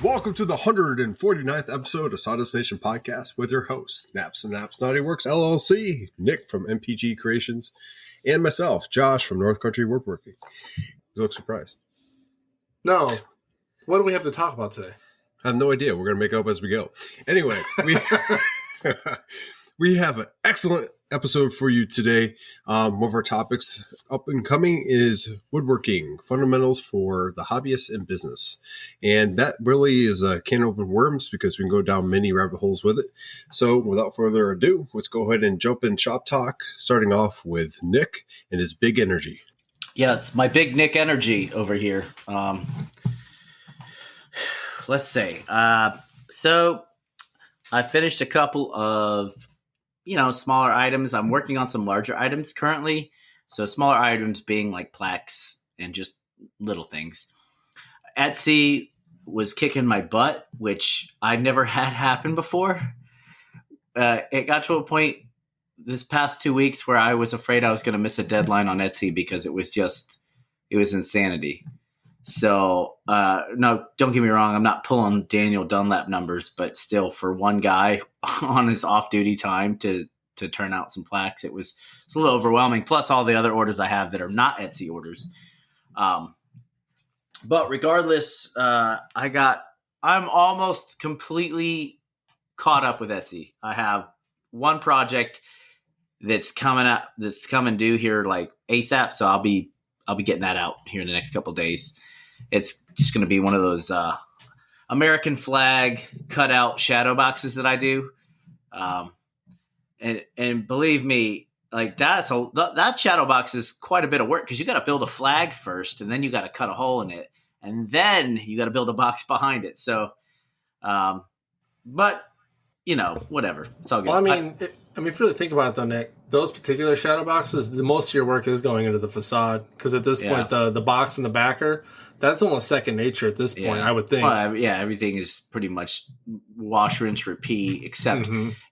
welcome to the 149th episode of Sawdust Nation Podcast with your hosts, Naps and Naps Naughty Works LLC, Nick from MPG Creations, and myself, Josh from North Country Woodworking. You look surprised. No. What do we have to talk about today? I have no idea. We're going to make up as we go. Anyway, we have an excellent episode for you today. One of our topics up and coming is woodworking, fundamentals for the hobbyist and business. And that really is a can of open worms because we can go down many rabbit holes with it. So without further ado, let's go ahead and jump in shop talk, starting off with Nick and his big energy. Yes, my big Nick energy over here. Let's see. So I finished a couple of smaller items. I'm working on some larger items currently. So smaller items being like plaques and just little things. Etsy was kicking my butt, which I never had happen before. It got to a point this past 2 weeks where I was afraid I was going to miss a deadline on Etsy because it was insanity. So, no, don't get me wrong. I'm not pulling Daniel Dunlap numbers, but still for one guy on his off-duty time to turn out some plaques, it's a little overwhelming. Plus all the other orders I have that are not Etsy orders. But regardless, I'm almost completely caught up with Etsy. I have one project that's coming due here like ASAP. So I'll be getting that out here in the next couple of days. It's just going to be one of those American flag cutout shadow boxes that I do. And believe me, like that shadow box is quite a bit of work because you got to build a flag first and then you got to cut a hole in it and then you got to build a box behind it. So, but whatever. It's all good. Well, if you really think about it though, Nick, those particular shadow boxes, the most of your work is going into the facade because at this point, the box and the backer, that's almost second nature at this point, I would think. Well, everything is pretty much wash, rinse, repeat, except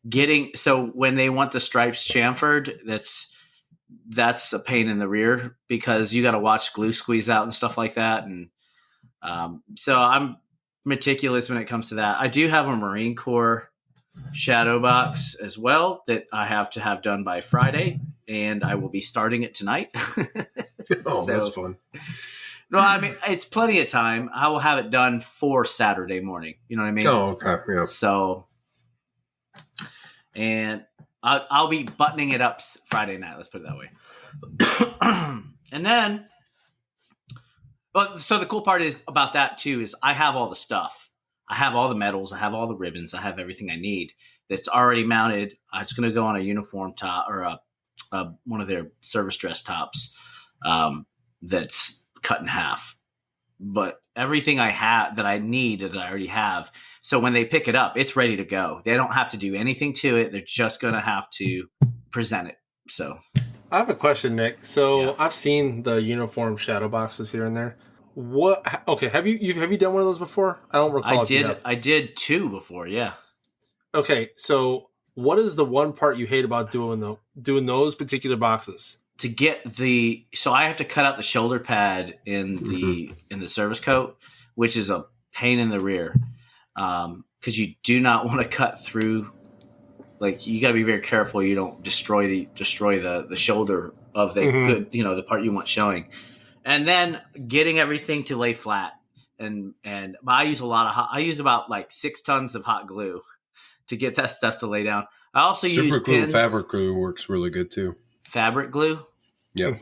getting. So when they want the stripes chamfered, that's a pain in the rear because you got to watch glue squeeze out and stuff like that. And so I'm meticulous when it comes to that. I do have a Marine Corps shadow box as well that I have to have done by Friday, and I will be starting it tonight. That's fun. No, it's plenty of time. I will have it done for Saturday morning. You know what I mean? Oh, okay. Yeah. So, and I'll be buttoning it up Friday night. Let's put it that way. And then, so the cool part is about that too is I have all the stuff. I have all the medals. I have all the ribbons. I have everything I need that's already mounted. It's going to go on a uniform top or one of their service dress tops that's cut in half. But everything I have that I need that I already have. So when they pick it up, it's ready to go. They don't have to do anything to it. They're just going to have to present it. So I have a question, Nick. So I've seen the uniform shadow boxes here and there. What? Okay, have you done one of those before? I don't recall. I did two before. Yeah. Okay, so what is the one part you hate about doing those particular boxes? To get so I have to cut out the shoulder pad in the service coat, which is a pain in the rear, because you do not want to cut through. Like you got to be very careful you don't destroy the shoulder of the good the part you want showing. And then getting everything to lay flat, and I use I use about like 6 tons of hot glue to get that stuff to lay down. I also use super glue, pins. fabric glue works really good too. Fabric glue. Yep.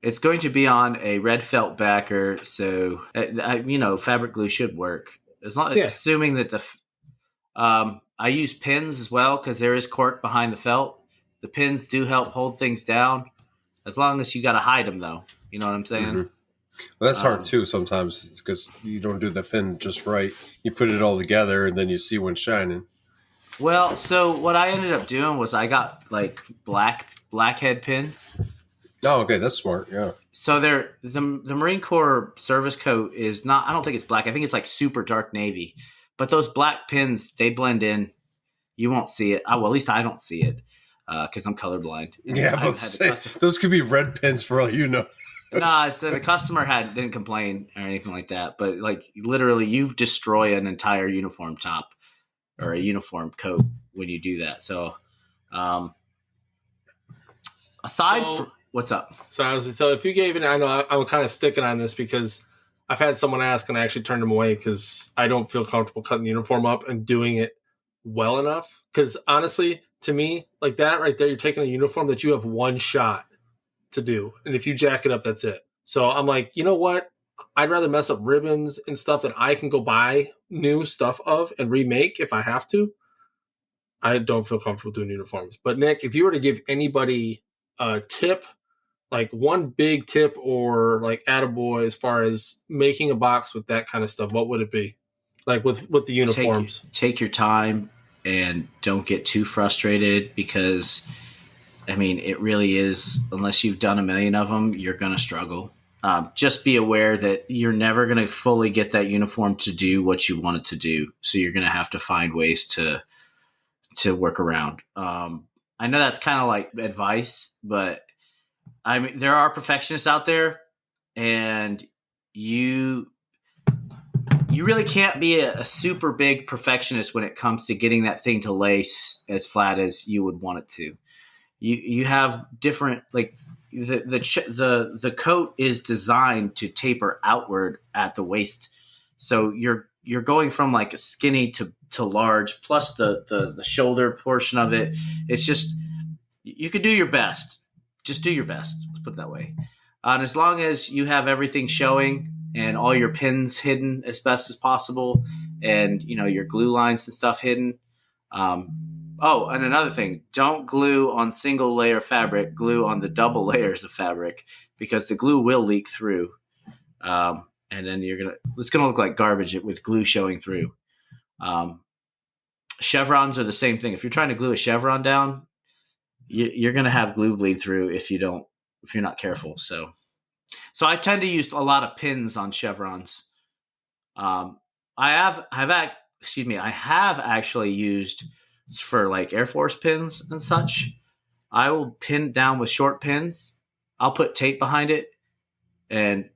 It's going to be on a red felt backer, so fabric glue should work as long assuming that I use pins as well because there is cork behind the felt. The pins do help hold things down, as long as you got to hide them though. You know what I'm saying? Mm-hmm. Well, that's hard too sometimes because you don't do the pin just right. You put it all together and then you see one shining. Well, so what I ended up doing was I got like blackhead pins. Oh, okay, that's smart. Yeah. So the Marine Corps service coat is not. I don't think it's black. I think it's like super dark navy. But those black pins, they blend in. You won't see it. Well, at least I don't see it because I'm colorblind. Yeah, but those could be red pins for all you know. No, so the customer didn't complain or anything like that. But like literally, you've destroyed an entire uniform top or a uniform coat when you do that. So, what's up? So if you gave it, I know I'm kind of sticking on this because I've had someone ask and I actually turned them away because I don't feel comfortable cutting the uniform up and doing it well enough. Because honestly, to me, like that right there, you're taking a uniform that you have one shot to do. And if you jack it up, that's it. So I'm like, you know what? I'd rather mess up ribbons and stuff that I can go buy new stuff of and remake if I have to. I don't feel comfortable doing uniforms. But Nick, if you were to give anybody a tip, like one big tip or like attaboy as far as making a box with that kind of stuff, what would it be? Like with the uniforms? Take your time and don't get too frustrated because, I mean, it really is, unless you've done a million of them, you're going to struggle. Just be aware that you're never going to fully get that uniform to do what you want it to do. So you're going to have to find ways to work around. I know that's kind of like advice, but I mean, there are perfectionists out there, and you really can't be a super big perfectionist when it comes to getting that thing to lace as flat as you would want it to. You have different, like the coat is designed to taper outward at the waist, so you're going from like a skinny to large, plus the shoulder portion of it. It's just, you could do your best. Just do your best. Let's put it that way. And as long as you have everything showing and all your pins hidden as best as possible, and your glue lines and stuff hidden. And another thing, don't glue on single layer fabric, glue on the double layers of fabric, because the glue will leak through. And then it's going to look like garbage with glue showing through. Chevrons are the same thing. If you're trying to glue a chevron down, you're going to have glue bleed through if you're not careful. So I tend to use a lot of pins on chevrons. I have actually used for like Air Force pins and such. I will pin down with short pins. I'll put tape behind it and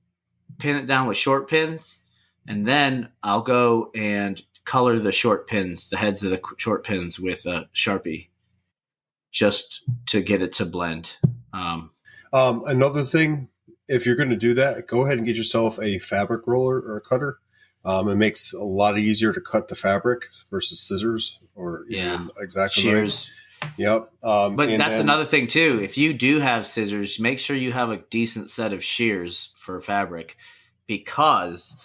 pin it down with short pins. And then I'll go and color the short pins, the heads of the short pins with a Sharpie, just to get it to blend. Another thing, if you're going to do that, go ahead and get yourself a fabric roller or a cutter. It makes it a lot easier to cut the fabric versus scissors or even exactly shears. Yep. But that's another thing too. If you do have scissors, make sure you have a decent set of shears for fabric, because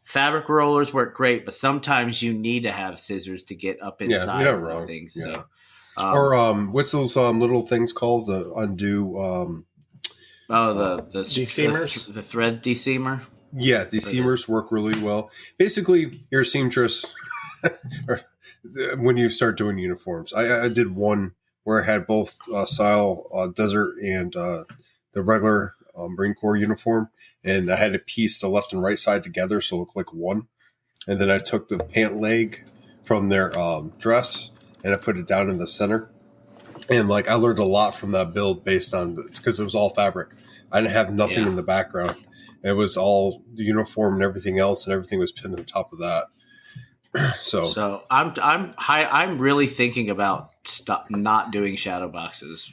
fabric rollers work great, but sometimes you need to have scissors to get up inside of things. Yeah. So, what's those little things called? The undo. The de-seamers? The thread de-seamer. Yeah, de-seamers work really well. Basically, you're a seamstress when you start doing uniforms. I did one where I had both style desert and the regular Marine Corps uniform, and I had to piece the left and right side together so it looked like one. And then I took the pant leg from their dress and I put it down in the center. And I learned a lot from that build based on because it was all fabric. I didn't have nothing in the background. It was all the uniform and everything else, and everything was pinned on top of that. So I'm really thinking about not doing shadow boxes.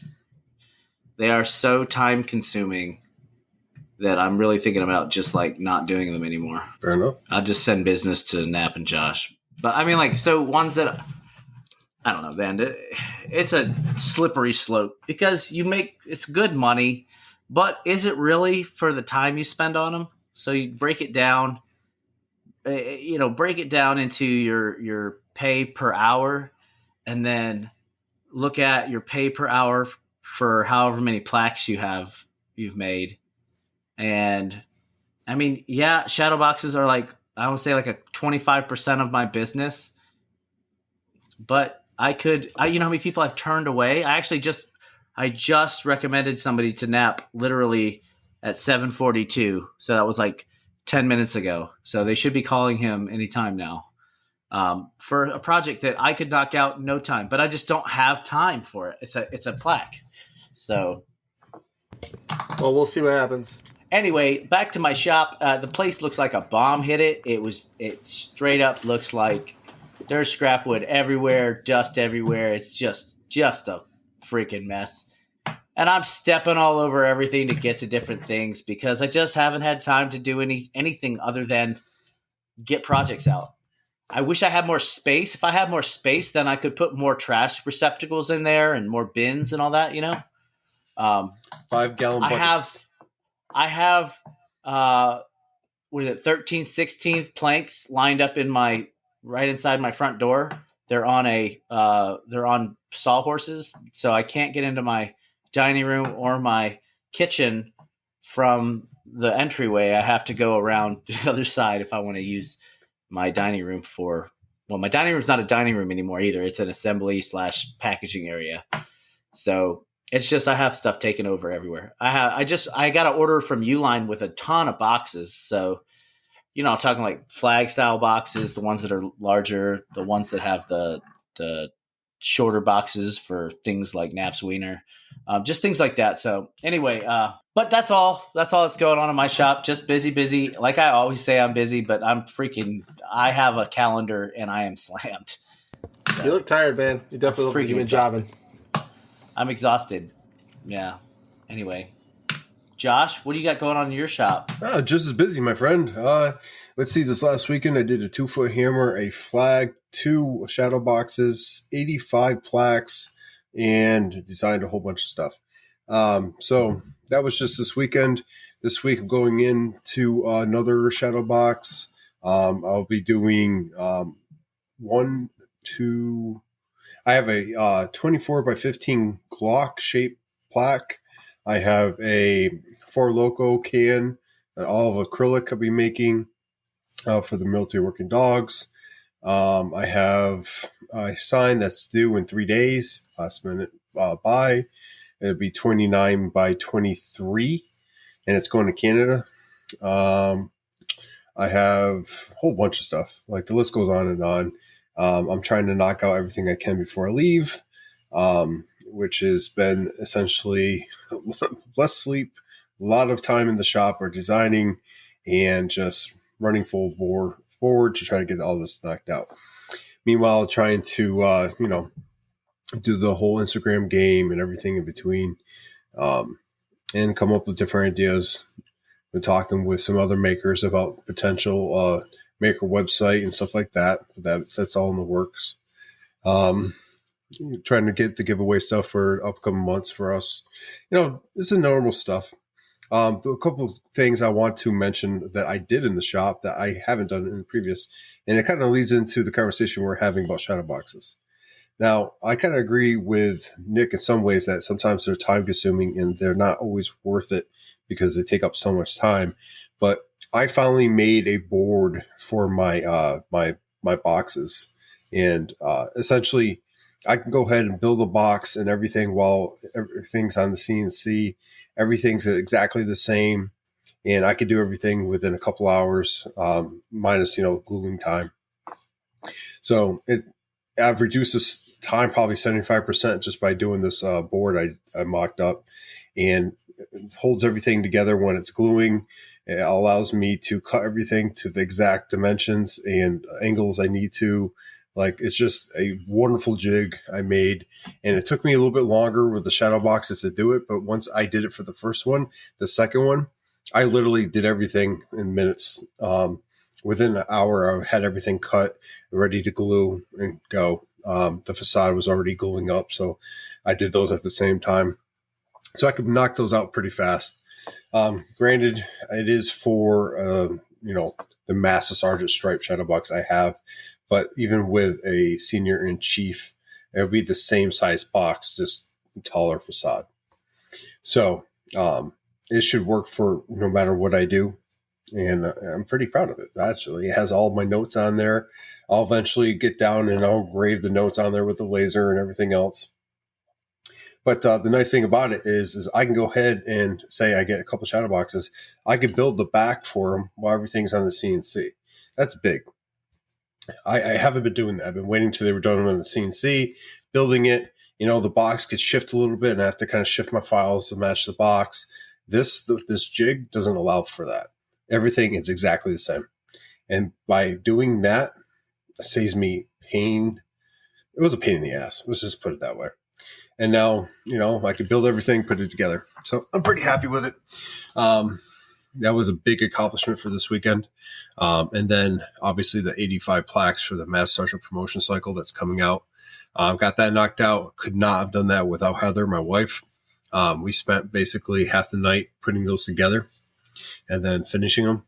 They are so time consuming that I'm really thinking about just not doing them anymore. Fair enough. I'll just send business to Nap and Josh. But I mean, so ones that I don't know, man. It's a slippery slope because it's good money, but is it really for the time you spend on them? So you break it down, break it down into your pay per hour, and then look at your pay per hour for however many plaques you've made. And I mean, shadow boxes are I would say a 25% of my business, but you know how many people I've turned away? I just recommended somebody to Nap literally at 7:42. So that was 10 minutes ago. So they should be calling him anytime now for a project that I could knock out in no time, but I just don't have time for it. It's a plaque. So, well, we'll see what happens. Anyway, back to my shop. The place looks like a bomb hit it. It straight up looks like there's scrap wood everywhere, dust everywhere. It's just a freaking mess. And I'm stepping all over everything to get to different things because I just haven't had time to do anything other than get projects out. I wish I had more space. If I had more space, then I could put more trash receptacles in there and more bins and all that, 5-gallon buckets. I have, what is it, 13 16th planks lined up right inside my front door. They're on sawhorses, so I can't get into my dining room or my kitchen from the entryway. I have to go around the other side if I want to use my dining room my dining room's not a dining room anymore either. It's an assembly / packaging area. So it's just, I have stuff taken over everywhere. I got an order from Uline with a ton of boxes. So, I'm talking like flag style boxes, the ones that are larger, the ones that have the shorter boxes for things like Naps Wiener, just things like that. So anyway, but that's all that's going on in my shop. Just busy. Like I always say, I'm busy, but I have a calendar and I am slammed. So, you look tired, man. You definitely look like you've been jobbing. I'm exhausted. Yeah. Anyway, Josh, what do you got going on in your shop? Just as busy, my friend. Let's see. This last weekend, I did a 2-foot hammer, a flag, 2 shadow boxes, 85 plaques, and designed a whole bunch of stuff. So that was just this weekend. This week, I'm going into another shadow box. I'll be doing 1, 2. I have a 24 by 15 Glock shaped plaque. I have a 4 Loco can, all of acrylic I'll be making for the military working dogs. I have a sign that's due in 3 days, last minute buy. It'll be 29 by 23, and it's going to Canada. I have a whole bunch of stuff. Like the list goes on and on. I'm trying to knock out everything I can before I leave, which has been essentially less sleep, a lot of time in the shop or designing, and just running full bore forward to try to get all this knocked out. Meanwhile, trying to, do the whole Instagram game and everything in between, and come up with different ideas. Been talking with some other makers about potential maker website and stuff like that. That's all in the works. Trying to get the giveaway stuff for upcoming months for us. This is normal stuff. A couple things I want to mention that I did in the shop that I haven't done in the previous, and it kind of leads into the conversation we're having about shadow boxes. Now, I kind of agree with Nick in some ways that sometimes they're time consuming and they're not always worth it because they take up so much time. But I finally made a board for my my boxes, and essentially I can go ahead and build a box and everything while everything's on the CNC. Everything's exactly the same, and I could do everything within a couple hours, minus gluing time. So I've reduced this time probably 75% just by doing this board I mocked up, and it holds everything together when it's gluing. It allows me to cut everything to the exact dimensions and angles I need to. Like, it's just a wonderful jig I made, and it took me a little bit longer with the shadow boxes to do it. But once I did it for the first one, the second one, I literally did everything in minutes. Within an hour, I had everything cut, ready to glue and go. The facade was already gluing up, so I did those at the same time. So I could knock those out pretty fast. Granted, it is for, the Master Sergeant Stripe shadow box I have. But even with a senior in chief, it'll be the same size box, just taller facade. So it should work for no matter what I do. And I'm pretty proud of it, actually. It has all of my notes on there. I'll eventually get down and I'll grave the notes on there with the laser and everything else. But the nice thing about it is I can go ahead and say I get a couple shadow boxes. I can build the back for them while everything's on the CNC. That's big. I haven't been doing that. I've been waiting till they were done on the CNC, building it. The box could shift a little bit, and I have to kind of shift my files to match the box. This jig doesn't allow for that. Everything is exactly the same. And by doing that, it saves me pain. It was a pain in the ass. Let's just put it that way. And now, I can build everything, put it together. So I'm pretty happy with it. That was a big accomplishment for this weekend. And then obviously the 85 plaques for the Mass Sergeant promotion cycle that's coming out. Got that knocked out. Could not have done that without Heather, my wife. We spent basically half the night putting those together and then finishing them.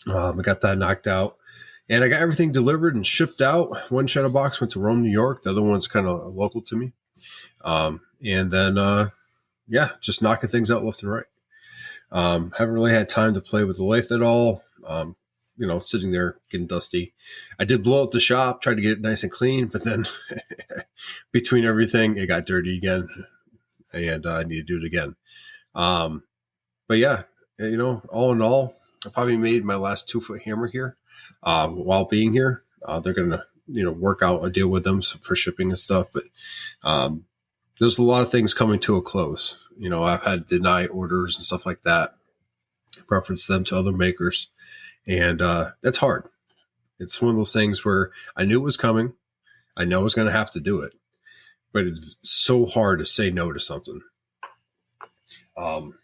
I got that knocked out. And I got everything delivered and shipped out. One shadow box went to Rome, New York. The other one's kind of local to me. And then, just knocking things out left and right. Haven't really had time to play with the lathe at all. Sitting there getting dusty. I did blow up the shop, tried to get it nice and clean, but then between everything, it got dirty again, and I need to do it again. But yeah, all in all, I probably made my last 2-foot hammer here while being here. They're going to, work out a deal with them for shipping and stuff, but there's a lot of things coming to a close. I've had to deny orders and stuff like that, preference them to other makers. And that's hard. It's one of those things where I knew it was coming. I know I was going to have to do it, but it's so hard to say no to something. And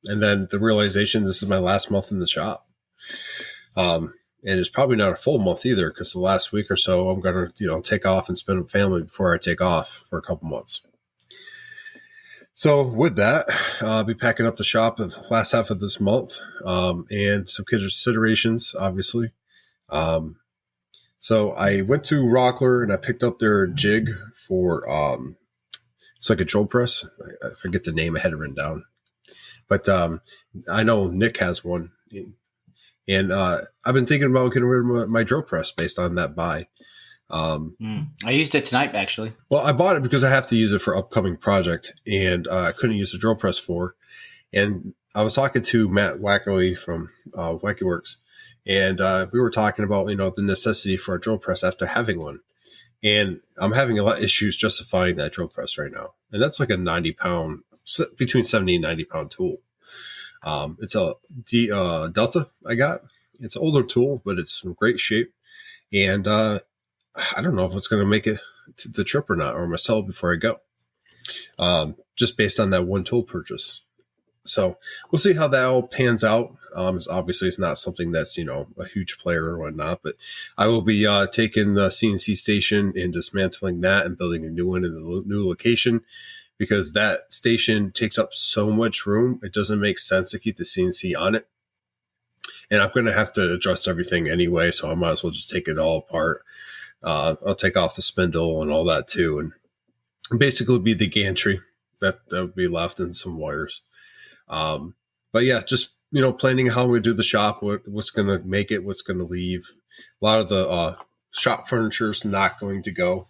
then the realization, this is my last month in the shop. And it's probably not a full month either, because the last week or so I'm going to, take off and spend with family before I take off for a couple months. So with that, I'll be packing up the shop the last half of this month, and some considerations, obviously. So I went to Rockler and I picked up their jig for, it's like a drill press. I forget the name. I had it written down, but I know Nick has one, and I've been thinking about getting rid of my drill press based on that buy. I used it tonight, actually. Well, I bought it because I have to use it for upcoming project, and I couldn't use the drill press for. And I was talking to Matt Wackerly from Wacky Works, and we were talking about the necessity for a drill press after having one. And I'm having a lot of issues justifying that drill press right now, and that's like a 90-pound, between 70 and 90-pound tool. It's a Delta I got. It's an older tool, but it's in great shape, and I don't know if it's going to make it to the trip or not, or I'm going to sell it before I go, just based on that one tool purchase. So we'll see how that all pans out. Obviously, it's not something that's, a huge player or whatnot, but I will be taking the CNC station and dismantling that and building a new one in the new location, because that station takes up so much room. It doesn't make sense to keep the CNC on it. And I'm going to have to adjust everything anyway, so I might as well just take it all apart. I'll take off the spindle and all that too, and basically be the gantry that would be left and some wires. But yeah, just planning how we do the shop, what's going to make it, what's going to leave. A lot of the shop furniture is not going to go.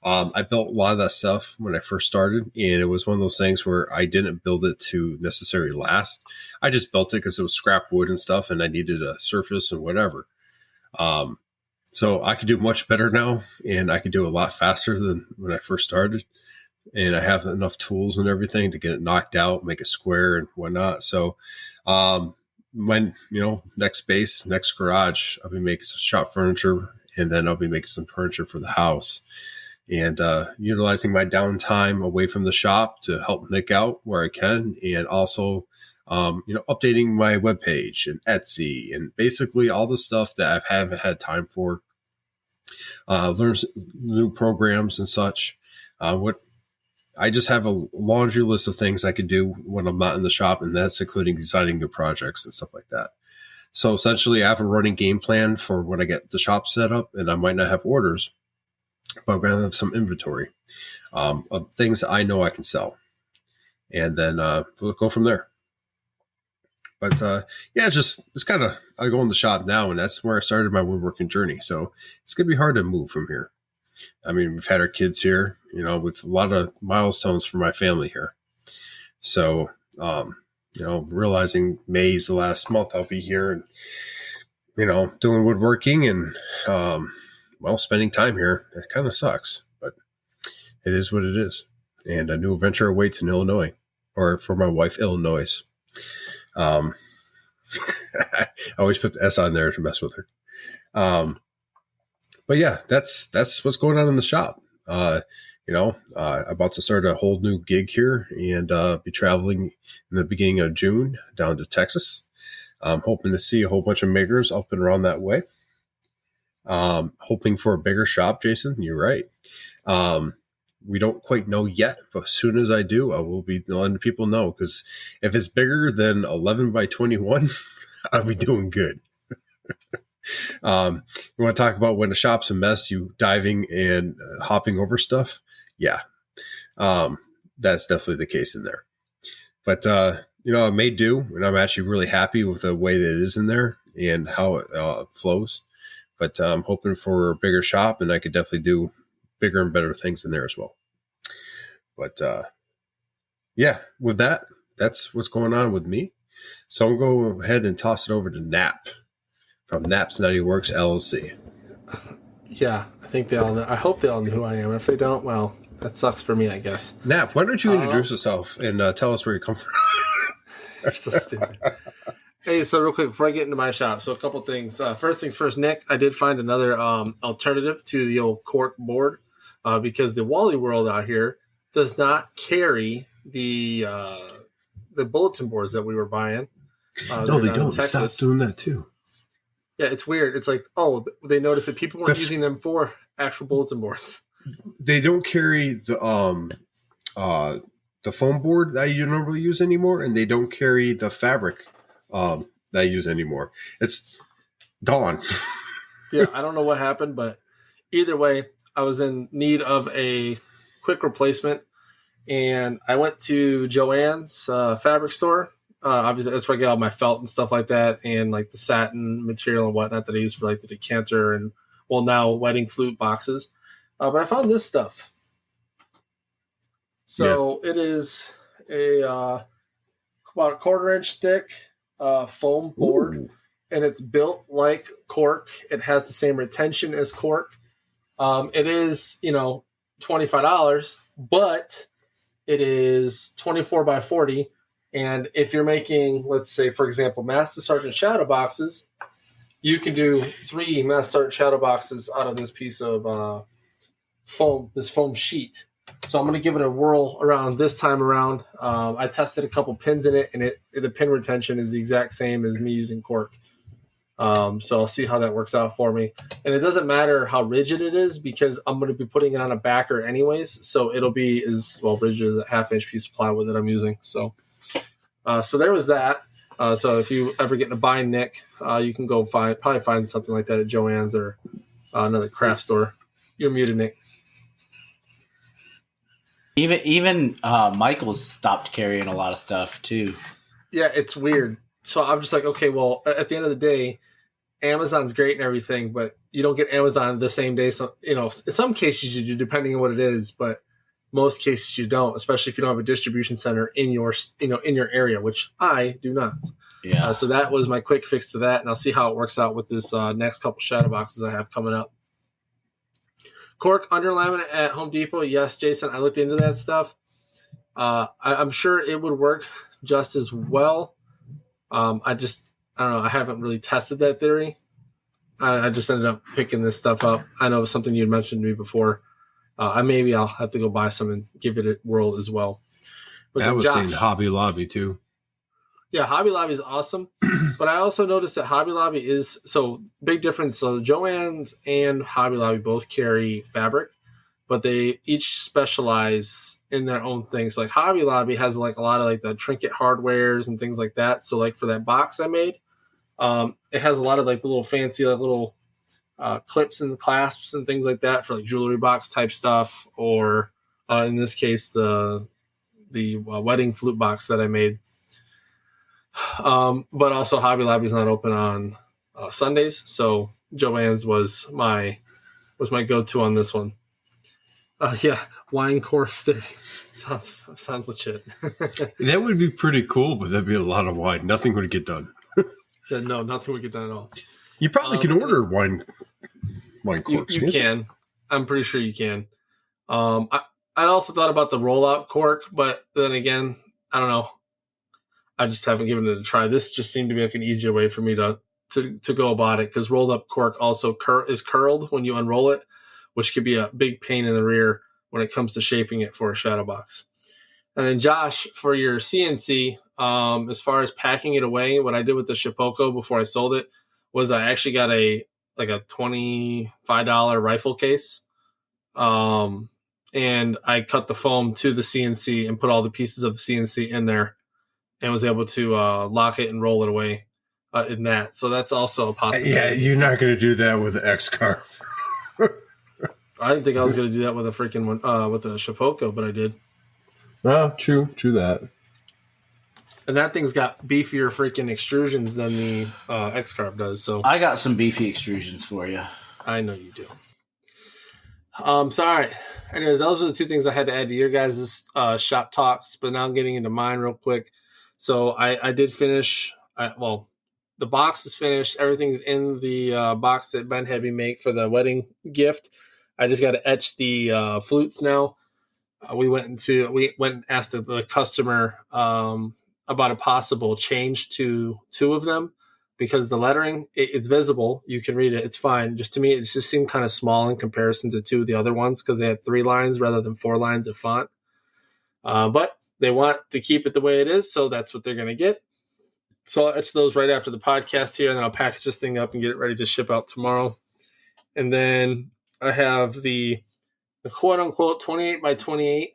I built a lot of that stuff when I first started, and it was one of those things where I didn't build it to necessarily last. I just built it because it was scrap wood and stuff, and I needed a surface and whatever. So I could do much better now, and I could do a lot faster than when I first started. And I have enough tools and everything to get it knocked out, make it square and whatnot. So, my, next base, next garage, I'll be making some shop furniture, and then I'll be making some furniture for the house, and utilizing my downtime away from the shop to help Nick out where I can, and also updating my webpage and Etsy and basically all the stuff that I haven't had time for. Learn new programs and such. I just have a laundry list of things I can do when I'm not in the shop, and that's including designing new projects and stuff like that. So essentially, I have a running game plan for when I get the shop set up, and I might not have orders, but I'm going to have some inventory of things that I know I can sell. And then we'll go from there. But it's kind of, I go in the shop now, and that's where I started my woodworking journey. So it's going to be hard to move from here. I mean, we've had our kids here, with a lot of milestones for my family here. So, realizing May's the last month I'll be here and, doing woodworking and, spending time here. It kind of sucks, but it is what it is. And a new adventure awaits in Illinois, or for my wife, Illinois. I always put the S on there to mess with her. But yeah, that's what's going on in the shop. About to start a whole new gig here and be traveling in the beginning of June down to Texas. I'm hoping to see a whole bunch of makers up and around that way. Hoping for a bigger shop, Jason. You're right. We don't quite know yet, but as soon as I do, I will be letting people know, because if it's bigger than 11 by 21, I'll be doing good. You want to talk about when a shop's a mess, you diving and hopping over stuff? Yeah. That's definitely the case in there. But, I may do, and I'm actually really happy with the way that it is in there and how it flows. But I'm hoping for a bigger shop, and I could definitely do bigger and better things in there as well. But, with that, that's what's going on with me. So I'm going to go ahead and toss it over to Nap from Nap's Nutty Works, LLC. Yeah, I think they all know. I hope they all know who I am. If they don't, well, that sucks for me, I guess. Nap, why don't you introduce yourself and tell us where you come from? You're so stupid. Hey, so real quick, before I get into my shop, so a couple things. First things first, Nick, I did find another alternative to the old cork board because the Wally World out here does not carry the bulletin boards that we were buying. No, they don't. Stop doing that too. Yeah, it's weird. It's like, they noticed that people weren't using them for actual bulletin boards. They don't carry the foam board that you normally use anymore, and they don't carry the fabric that I use anymore. It's gone. Yeah, I don't know what happened, but either way, I was in need of a quick replacement, and I went to Joann's fabric store. Obviously, that's where I get all my felt and stuff like that, and like the satin material and whatnot that I use for like the decanter and, well, now wedding flute boxes. But I found this stuff. So It is about a 1/4-inch thick foam board. Ooh. And it's built like cork. It has the same retention as cork. It is, $25, but it is 24 by 40. And if you're making, let's say, for example, Master Sergeant shadow boxes, you can do 3 Master Sergeant shadow boxes out of this piece of foam, this foam sheet. So I'm going to give it a whirl around this time around. I tested a couple pins in it, and the pin retention is the exact same as me using cork. So I'll see how that works out for me. And it doesn't matter how rigid it is because I'm going to be putting it on a backer anyways. So it'll be as well rigid as a 1/2-inch piece of plywood that I'm using. So there was that. So if you ever get in a bind, Nick, you can go probably find something like that at Joann's or another craft store. You're muted, Nick. Even Michael's stopped carrying a lot of stuff too. Yeah, it's weird. So I'm just like, okay, well, at the end of the day, Amazon's great and everything, but you don't get Amazon the same day. So, in some cases you do, depending on what it is, but most cases you don't, especially if you don't have a distribution center in your area, which I do not. Yeah. So that was my quick fix to that, and I'll see how it works out with this next couple shadow boxes I have coming up. Cork under laminate at Home Depot. Yes, Jason, I looked into that stuff. I'm sure it would work just as well. I don't know. I haven't really tested that theory. I just ended up picking this stuff up. I know it was something you had mentioned to me before. I'll have to go buy some and give it a whirl as well. But I was saying Hobby Lobby too. Yeah, Hobby Lobby is awesome. But I also noticed that Hobby Lobby is so big difference. So Joann's and Hobby Lobby both carry fabric, but they each specialize in their own things. Like Hobby Lobby has like a lot of like the trinket hardwares and things like that. So like for that box I made, it has a lot of like the little fancy like little clips and clasps and things like that for like jewelry box type stuff, or in this case the wedding flute box that I made. But also Hobby Lobby's not open on Sundays, so Joann's was my go-to on this one. Yeah, wine course there sounds legit. That would be pretty cool, but that'd be a lot of wine. Nothing would get done. Yeah, no, nothing would get done at all. You probably can order wine corks. You can. I'm pretty sure you can. I also thought about the rollout cork, but then again, I don't know. I just haven't given it a try. This just seemed to be like an easier way for me to go about it, because rolled up cork also is curled when you unroll it, which could be a big pain in the rear when it comes to shaping it for a shadow box. And then Josh, for your CNC, as far as packing it away, what I did with the Shipoko before I sold it was I actually got a $25 rifle case. And I cut the foam to the CNC and put all the pieces of the CNC in there and was able to lock it and roll it away in that. So that's also a possibility. Yeah, you're not going to do that with the X-Carve. I didn't think I was going to do that with a freaking one, with a Shipoko, but I did. No, true that. And that thing's got beefier freaking extrusions than the X-Carve does. So I got some beefy extrusions for you. I know you do. So, all right. Anyways, those are the two things I had to add to your guys' shop talks, but now I'm getting into mine real quick. So I did finish, the box is finished. Everything's in the box that Ben had me make for the wedding gift. I just got to etch the flutes now. We went and asked the customer about a possible change to two of them, because the lettering, it's visible. You can read it. It's fine. Just to me, it just seemed kind of small in comparison to two of the other ones, because they had 3 lines rather than 4 lines of font. But they want to keep it the way it is, so that's what they're going to get. So I'll etch those right after the podcast here, and then I'll package this thing up and get it ready to ship out tomorrow. And then I have the quote-unquote 28 by 28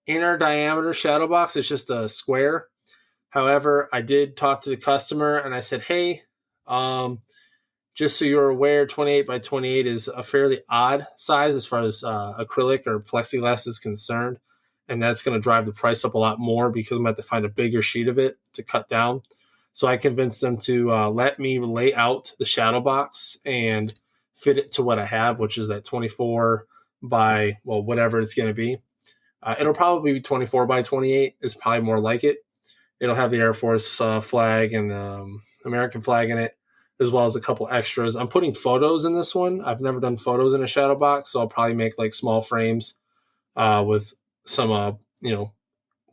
inner diameter shadow box. It's just a square. However, I did talk to the customer, and I said, hey, just so you're aware, 28 by 28 is a fairly odd size as far as acrylic or plexiglass is concerned. And that's going to drive the price up a lot more, because I'm going to have to find a bigger sheet of it to cut down. So I convinced them to let me lay out the shadow box and fit it to what I have, which is that 24 by, whatever it's going to be. It'll probably be 24 by 28 is probably more like it. It'll have the Air Force flag and American flag in it, as well as a couple extras. I'm putting photos in this one. I've never done photos in a shadow box, so I'll probably make like small frames with some,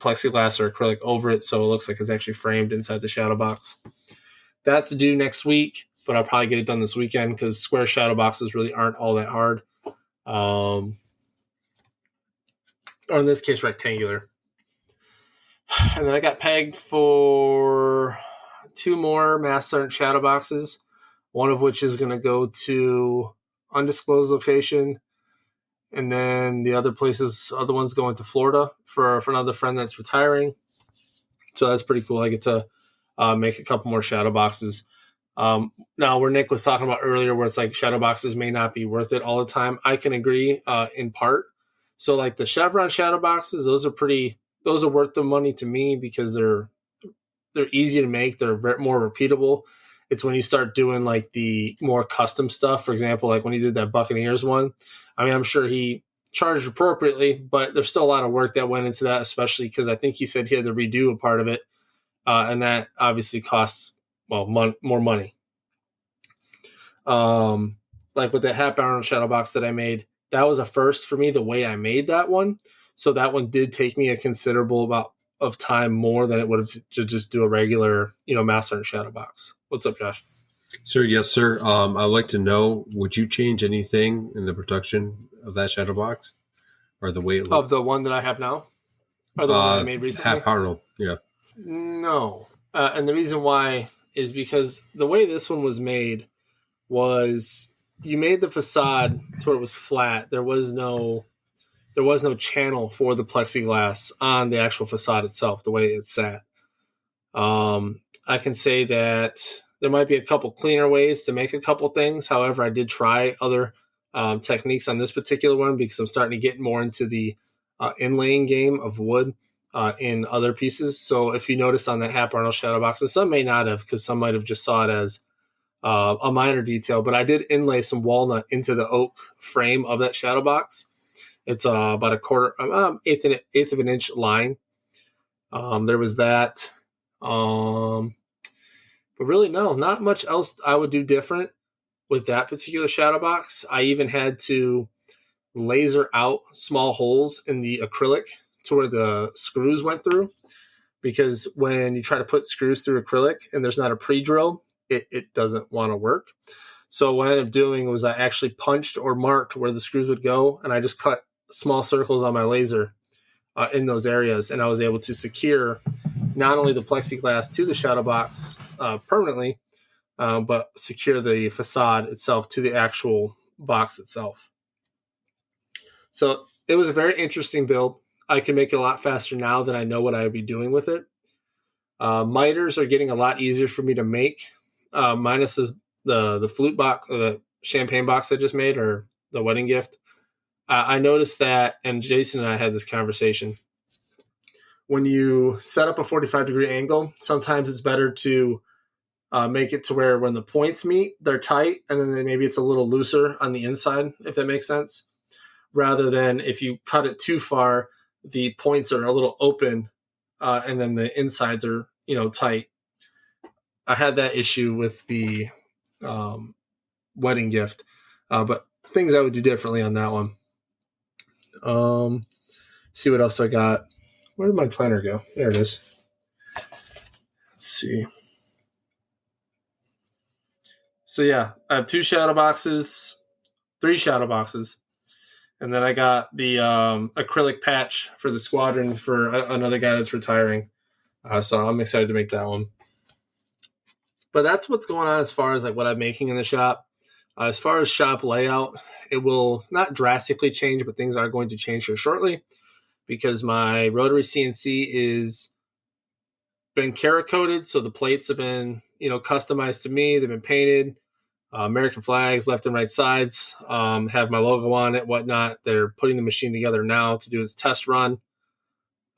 plexiglass or acrylic over it, so it looks like it's actually framed inside the shadow box. That's due next week, but I'll probably get it done this weekend, because square shadow boxes really aren't all that hard. Or in this case, rectangular. And then I got pegged for 2 more Mass Sergeant shadow boxes, one of which is going to go to undisclosed location. And then the other one's going to Florida for another friend that's retiring. So that's pretty cool. I get to make a couple more shadow boxes. Now, where Nick was talking about earlier, where it's like shadow boxes may not be worth it all the time, I can agree in part. So like the Chevron shadow boxes, those are worth the money to me, because they're easy to make. They're more repeatable. It's when you start doing like the more custom stuff, for example, like when he did that Buccaneers one. I mean, I'm sure he charged appropriately, but there's still a lot of work that went into that, especially because I think he said he had to redo a part of it. And that obviously costs, more money. Like with that half Arnold shadow box that I made, that was a first for me, the way I made that one. So that one did take me a considerable amount of time more than it would have to just do a regular, Master and shadow box. What's up, Josh? Sir, yes, sir. I'd like to know, would you change anything in the production of that shadow box, or the way it looked? Of the one that I have now, or the one that I made recently? Half Arnold, yeah. No, and the reason why is because the way this one was made was you made the facade to where it was flat. There was no channel for the plexiglass on the actual facade itself, the way it sat. I can say that there might be a couple cleaner ways to make a couple things. However, I did try other techniques on this particular one, because I'm starting to get more into the inlaying game of wood in other pieces. So if you noticed on that Hap Arnold shadow box, and some may not have, because some might have just saw it as a minor detail, but I did inlay some walnut into the oak frame of that shadow box. It's about eighth of an inch line. There was that. But really, no, not much else I would do different with that particular shadow box. I even had to laser out small holes in the acrylic to where the screws went through. because when you try to put screws through acrylic and there's not a pre-drill, it doesn't want to work. So what I ended up doing was I actually punched or marked where the screws would go, and I just cut small circles on my laser in those areas, and I was able to secure not only the plexiglass to the shadow box permanently, but secure the facade itself to the actual box itself. So it was a very interesting build. I can make it a lot faster now that I know what I would be doing with it. Miters are getting a lot easier for me to make, minus the flute box or the champagne box I just made, or the wedding gift. I noticed that, and Jason and I had this conversation. When you set up a 45-degree angle, sometimes it's better to make it to where when the points meet, they're tight, and then maybe it's a little looser on the inside, if that makes sense. Rather than if you cut it too far, the points are a little open, and then the insides are, tight. I had that issue with the wedding gift, but things I would do differently on that one. See what else I got. Where did my planner go? There it is. Let's see. So yeah, I have 2 shadow boxes, 3 shadow boxes. And then I got the acrylic patch for the squadron for another guy that's retiring. So I'm excited to make that one. But that's what's going on as far as like what I'm making in the shop. As far as shop layout, it will not drastically change, but things are going to change here shortly because my rotary CNC is been Cerakoted. So the plates have been, customized to me. They've been painted. American flags, left and right sides, have my logo on it, whatnot. They're putting the machine together now to do its test run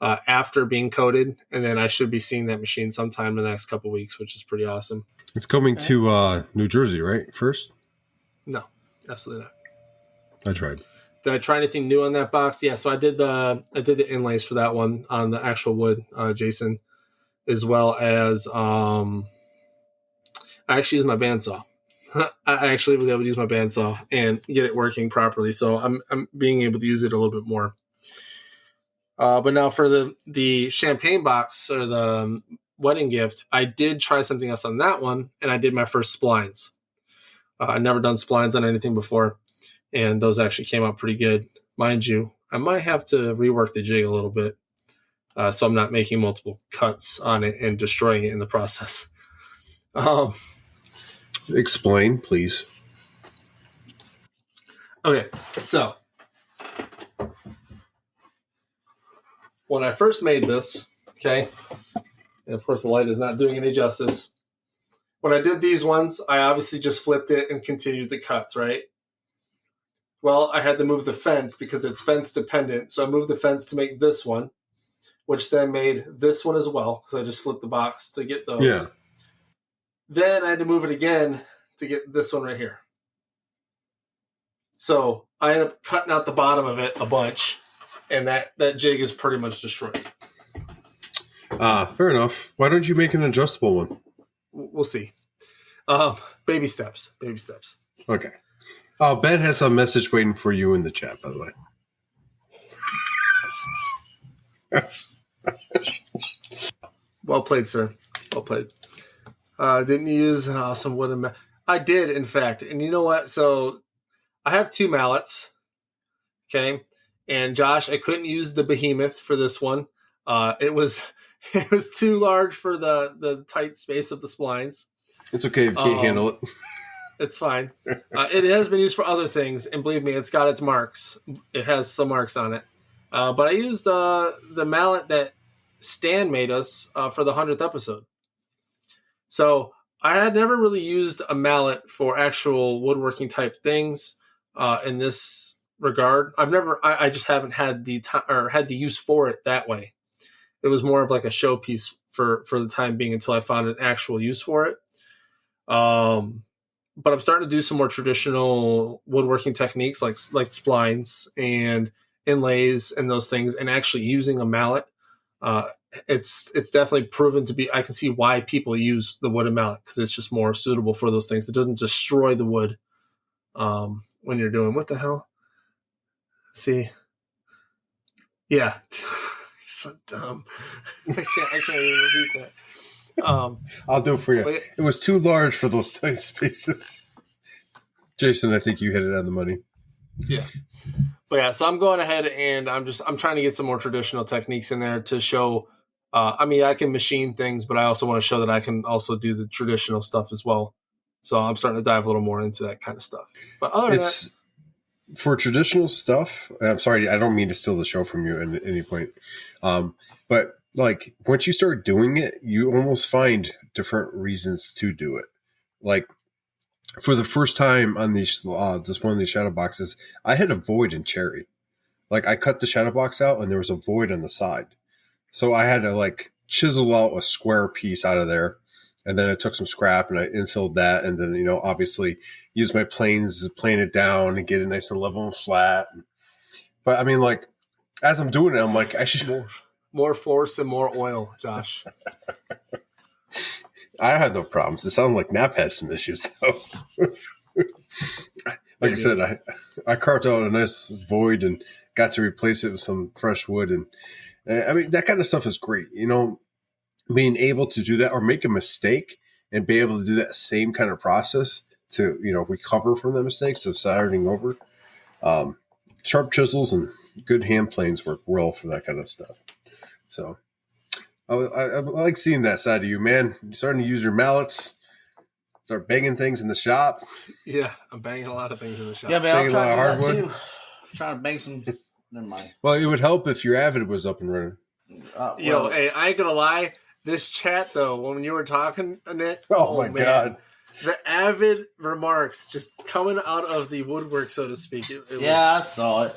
after being coated, and then I should be seeing that machine sometime in the next couple of weeks, which is pretty awesome. It's coming to New Jersey, right? First? No, absolutely not. I tried. Did I try anything new on that box? Yeah, so I did the inlays for that one on the actual wood, Jason, as well as I actually used my bandsaw. I actually was able to use my bandsaw and get it working properly. So I'm being able to use it a little bit more. But now for the champagne box or the wedding gift, I did try something else on that one, and I did my first splines. I've never done splines on anything before, and those actually came out pretty good. Mind you, I might have to rework the jig a little bit so I'm not making multiple cuts on it and destroying it in the process. Explain, please. Okay, so when I first made this, and of course the light is not doing any justice. When I did these ones, I obviously just flipped it and continued the cuts, right? Well, I had to move the fence because it's fence dependent. So I moved the fence to make this one, which then made this one as well because I just flipped the box to get those. Yeah. Then I had to move it again to get this one right here. So I ended up cutting out the bottom of it a bunch, and that jig is pretty much destroyed. Fair enough. Why don't you make an adjustable one? We'll see. Baby steps. Okay. Ben has a message waiting for you in the chat, by the way. Well played, sir. Well played. Didn't you use an awesome wooden I did, in fact. And you know what? So I have 2 mallets. Okay. And Josh, I couldn't use the behemoth for this one. It was too large for the tight space of the splines. It's okay if you can't handle it. It's fine. It has been used for other things, and believe me, it's got its marks. It has some marks on it. But I used the mallet that Stan made us for the 100th episode. So I had never really used a mallet for actual woodworking type things in this regard. I just haven't had the time or had the use for it that way. It was more of like a showpiece for the time being until I found an actual use for it. But I'm starting to do some more traditional woodworking techniques like splines and inlays and those things, and actually using a mallet. It's definitely proven to be. I can see why people use the wooden mallet because it's just more suitable for those things. It doesn't destroy the wood when you're doing what the hell. See, yeah, so dumb. I can't even repeat that. I'll do it for you. It was too large for those tight spaces. Jason, I think you hit it on the money. Yeah. But yeah, so I'm going ahead and I'm trying to get some more traditional techniques in there to show. I can machine things, but I also want to show that I can also do the traditional stuff as well. So I'm starting to dive a little more into that kind of stuff. But other than that, for traditional stuff, I'm sorry, I don't mean to steal the show from you at any point. But like once you start doing it, you almost find different reasons to do it. Like for the first time on these, just one of these shadow boxes, I had a void in cherry. Like I cut the shadow box out and there was a void on the side. So I had to like chisel out a square piece out of there. And then I took some scrap and I infilled that. And then, obviously use my planes to plane it down and get it nice and level and flat. But I mean, like, as I'm doing it, I'm like, I should. More force and more oil, Josh. I had no problems. It sounded like Knapp had some issues, though. Like I said, I carved out a nice void and got to replace it with some fresh wood. And I mean, that kind of stuff is great. Being able to do that or make a mistake and be able to do that same kind of process to, recover from the mistakes of starting over. Sharp chisels and good hand planes work well for that kind of stuff. So I like seeing that side of you, man. You're starting to use your mallets, start banging things in the shop. Yeah, I'm banging a lot of things in the shop. Yeah, man, I'm trying to do that too. I'm trying to bang some. Never mind. Well, it would help if your Avid was up and running. Hey, I ain't gonna lie. This chat though, when you were talking, Nick. Oh my God. The Avid remarks just coming out of the woodwork, so to speak. I saw it.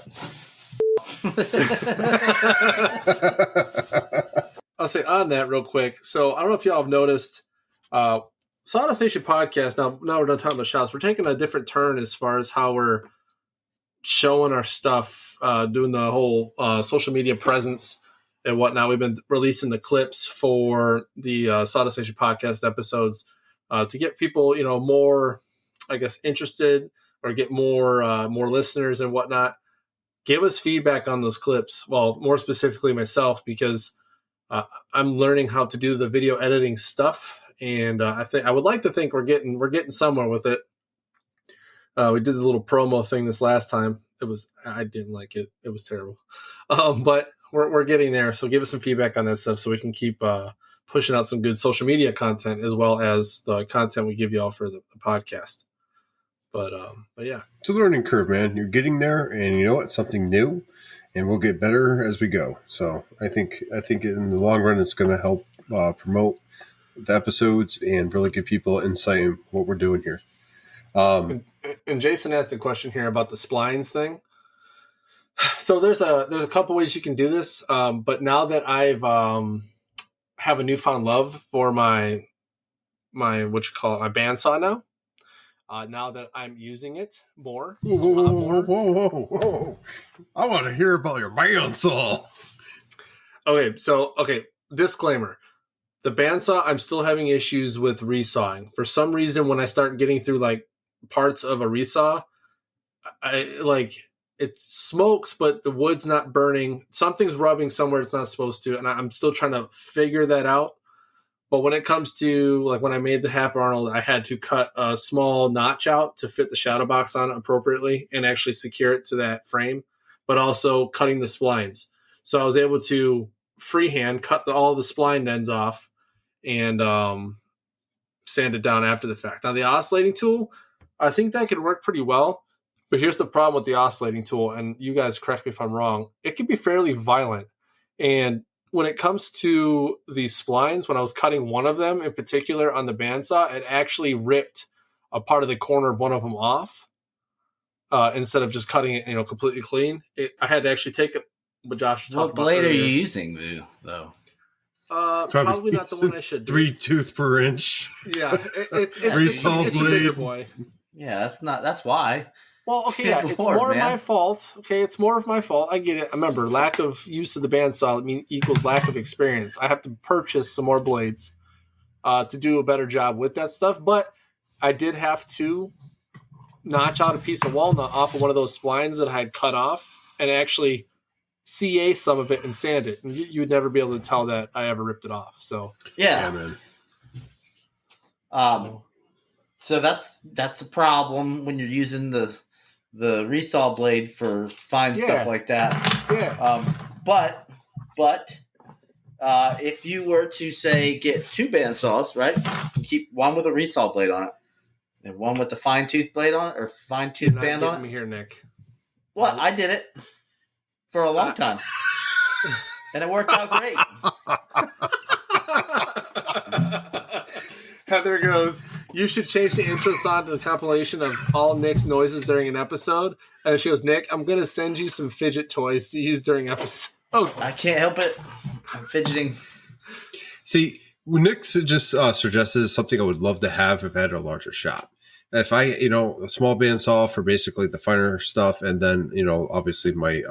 I'll say on that real quick. So I don't know if y'all have noticed, Sawdust Nation podcast. Now we're done talking about shops. We're taking a different turn as far as how we're showing our stuff, doing the whole social media presence and whatnot. We've been releasing the clips for the Sawdust Nation podcast episodes to get people, more, I guess, interested or get more listeners and whatnot. Give us feedback on those clips. Well, more specifically myself, because I'm learning how to do the video editing stuff, and I would like to think we're getting somewhere with it. We did the little promo thing this last time. I didn't like it. It was terrible, but we're getting there. So give us some feedback on that stuff, so we can keep pushing out some good social media content as well as the content we give you all for the podcast. But yeah, it's a learning curve, man. You're getting there, and you know what? Something new, and we'll get better as we go. So I think in the long run, it's going to help promote the episodes and really give people insight in what we're doing here. And Jason asked a question here about the splines thing. So there's a couple ways you can do this, but now that I've have a newfound love for my my bandsaw now. Now that I'm using it more. Whoa. I want to hear about your bandsaw. Okay, disclaimer. The bandsaw, I'm still having issues with resawing. For some reason, when I start getting through like parts of a resaw, it smokes, but the wood's not burning. Something's rubbing somewhere it's not supposed to, and I'm still trying to figure that out. But when it comes to, like, when I made the Hap Arnold, I had to cut a small notch out to fit the shadow box on it appropriately and actually secure it to that frame, but also cutting the splines. So I was able to freehand cut all the spline ends off and sand it down after the fact. Now, the oscillating tool, I think that could work pretty well. But here's the problem with the oscillating tool, and you guys correct me if I'm wrong. It can be fairly violent. And when it comes to the splines, when I was cutting one of them in particular on the bandsaw, it actually ripped a part of the corner of one of them off instead of just cutting it, completely clean. I had to actually take it. What Josh was talking about. What blade are you using, though? Probably not the one I should do. 3 tooth per inch. Yeah, it's resaw blade. Boy. Yeah, that's why. Well, okay, yeah, it's more of my fault. Okay, it's more of my fault. I get it. Remember, lack of use of the bandsaw equals lack of experience. I have to purchase some more blades to do a better job with that stuff. But I did have to notch out a piece of walnut off of one of those splines that I had cut off and actually CA some of it and sand it, and you would never be able to tell that I ever ripped it off. So Yeah. man. So that's a problem when you're using the resaw blade for fine stuff like that. Yeah. But if you were to say get 2 bandsaws, right? Keep one with a resaw blade on it and one with the fine tooth blade on it or fine tooth band on it. Me here, Nick. Well, I did it for a long time, and it worked out great. Heather goes, you should change the intro song to the compilation of all Nick's noises during an episode. And she goes, Nick, I'm going to send you some fidget toys to use during episodes. I can't help it. I'm fidgeting. See, Nick just suggested something I would love to have if I had a larger shop. If I, a small bandsaw for basically the finer stuff, and then, obviously my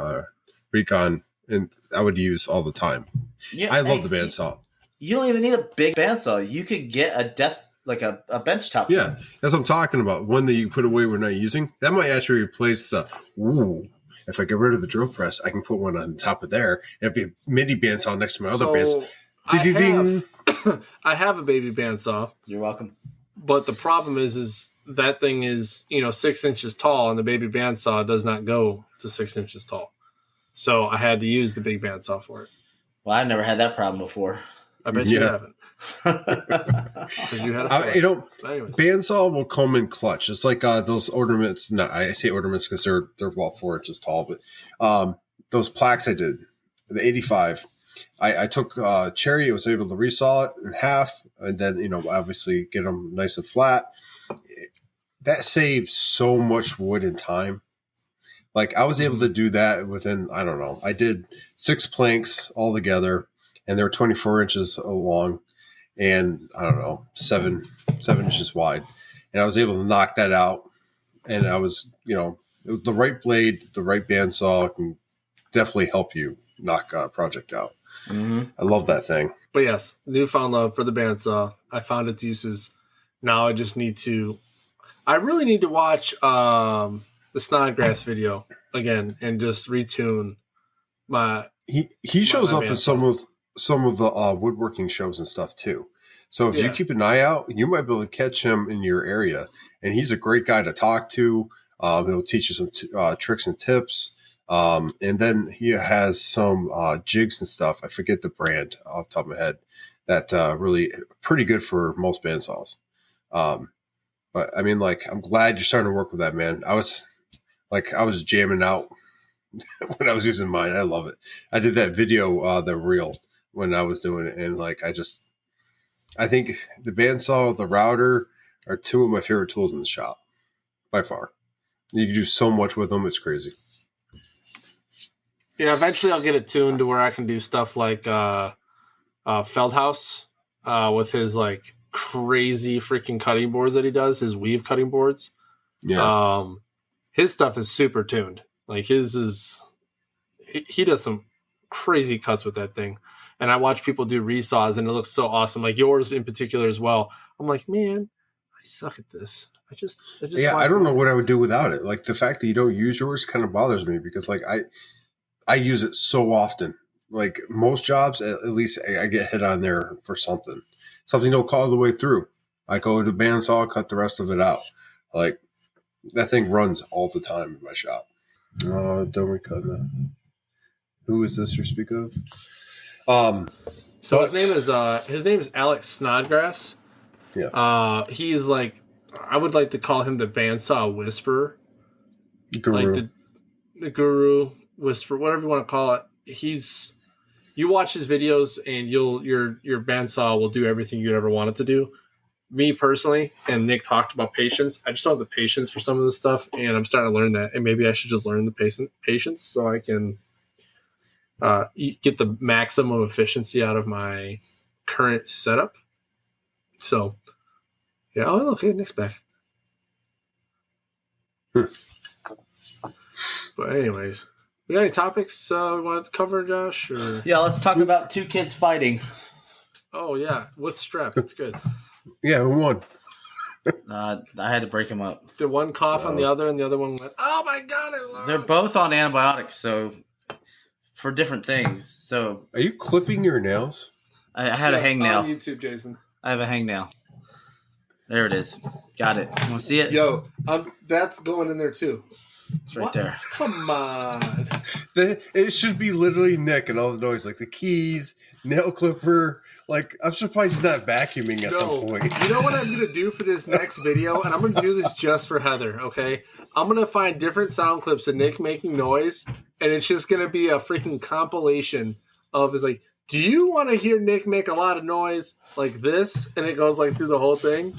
Recon, and I would use all the time. Yeah, I love the bandsaw. You don't even need a big bandsaw. You could get a desk, like a bench top. Yeah, that's what I'm talking about. One that you put away we're not using. That might actually replace the, if I get rid of the drill press, I can put one on top of there. It'd be a mini bandsaw next to my other bandsaw. I have a baby bandsaw. You're welcome. But the problem is that thing is, 6 inches tall, and the baby bandsaw does not go to 6 inches tall. So I had to use the big bandsaw for it. Well, I've never had that problem before. I bet you haven't. Because you had bandsaw will come in clutch. It's like those ornaments. No, I say ornaments because they're 4 inches tall. But those plaques I did, the 85. I took cherry. I was able to resaw it in half, and then obviously get them nice and flat. That saves so much wood and time. Like I was able to do that within, I don't know. I did 6 planks all together, and they were 24 inches long, and I don't know, 7 inches wide. And I was able to knock that out. And I was, the right blade, the right bandsaw can definitely help you knock a project out. Mm-hmm. I love that thing. But yes, newfound love for the bandsaw. I found its uses. Now I just I really need to watch the Snodgrass video again and just retune my. He shows up in some of the woodworking shows and stuff too. So if you keep an eye out, you might be able to catch him in your area. And he's a great guy to talk to. He'll teach you some tricks and tips. And then he has some jigs and stuff. I forget the brand off the top of my head. That really pretty good for most bandsaws. But I mean, I'm glad you're starting to work with that, man. I was jamming out when I was using mine. I love it. I did that video, the reel, when I was doing it, and I think the bandsaw, the router are 2 of my favorite tools in the shop by far. You can do so much with them; it's crazy. Yeah, eventually I'll get it tuned to where I can do stuff like Feldhaus with his crazy freaking cutting boards that he does, his weave cutting boards. Yeah. His stuff is super tuned. His is, he does some crazy cuts with that thing. And I watch people do resaws and it looks so awesome. Like yours in particular as well. I'm like, man, I suck at this. I just I don't know what I would do without it. The fact that you don't use yours kind of bothers me because I use it so often. Most jobs, at least I get hit on there for something. Something don't call the way through. I go to the bandsaw, cut the rest of it out. That thing runs all the time in my shop. Don't recall that. Who is this you speak of? So his name is Alex Snodgrass. Yeah. He's I would like to call him the bandsaw whisperer. Guru. The guru whisperer, whatever you want to call it. You watch his videos and your bandsaw will do everything you'd ever want it to do. Me personally, and Nick talked about patience. I just don't have the patience for some of this stuff, and I'm starting to learn that. And maybe I should just learn the patience so I can get the maximum efficiency out of my current setup. So, yeah. Oh, okay, Nick's back. But anyways, we got any topics we wanted to cover, Josh? Or? Yeah, let's talk about 2 kids fighting. Oh yeah, with strep. That's good. Yeah, who won? I had to break them up. Did one cough on the other, and the other one went, "Oh my god, I love." They're both on antibiotics, so for different things. So Are you clipping your nails? I had a hangnail. on YouTube, Jason. I have a hangnail. There it is. Got it. You want to see it? Yo, that's going in there too. It's right there. Come on. It should be literally Nick and all the noise, like the keys, nail clipper. Like, I'm surprised he's not vacuuming at some point. You know what I'm going to do for this next video? And I'm going to do this just for Heather, okay? I'm going to find different sound clips of Nick making noise, and it's just going to be a freaking compilation of his, like, do you want to hear Nick make a lot of noise like this? And it goes, like, through the whole thing.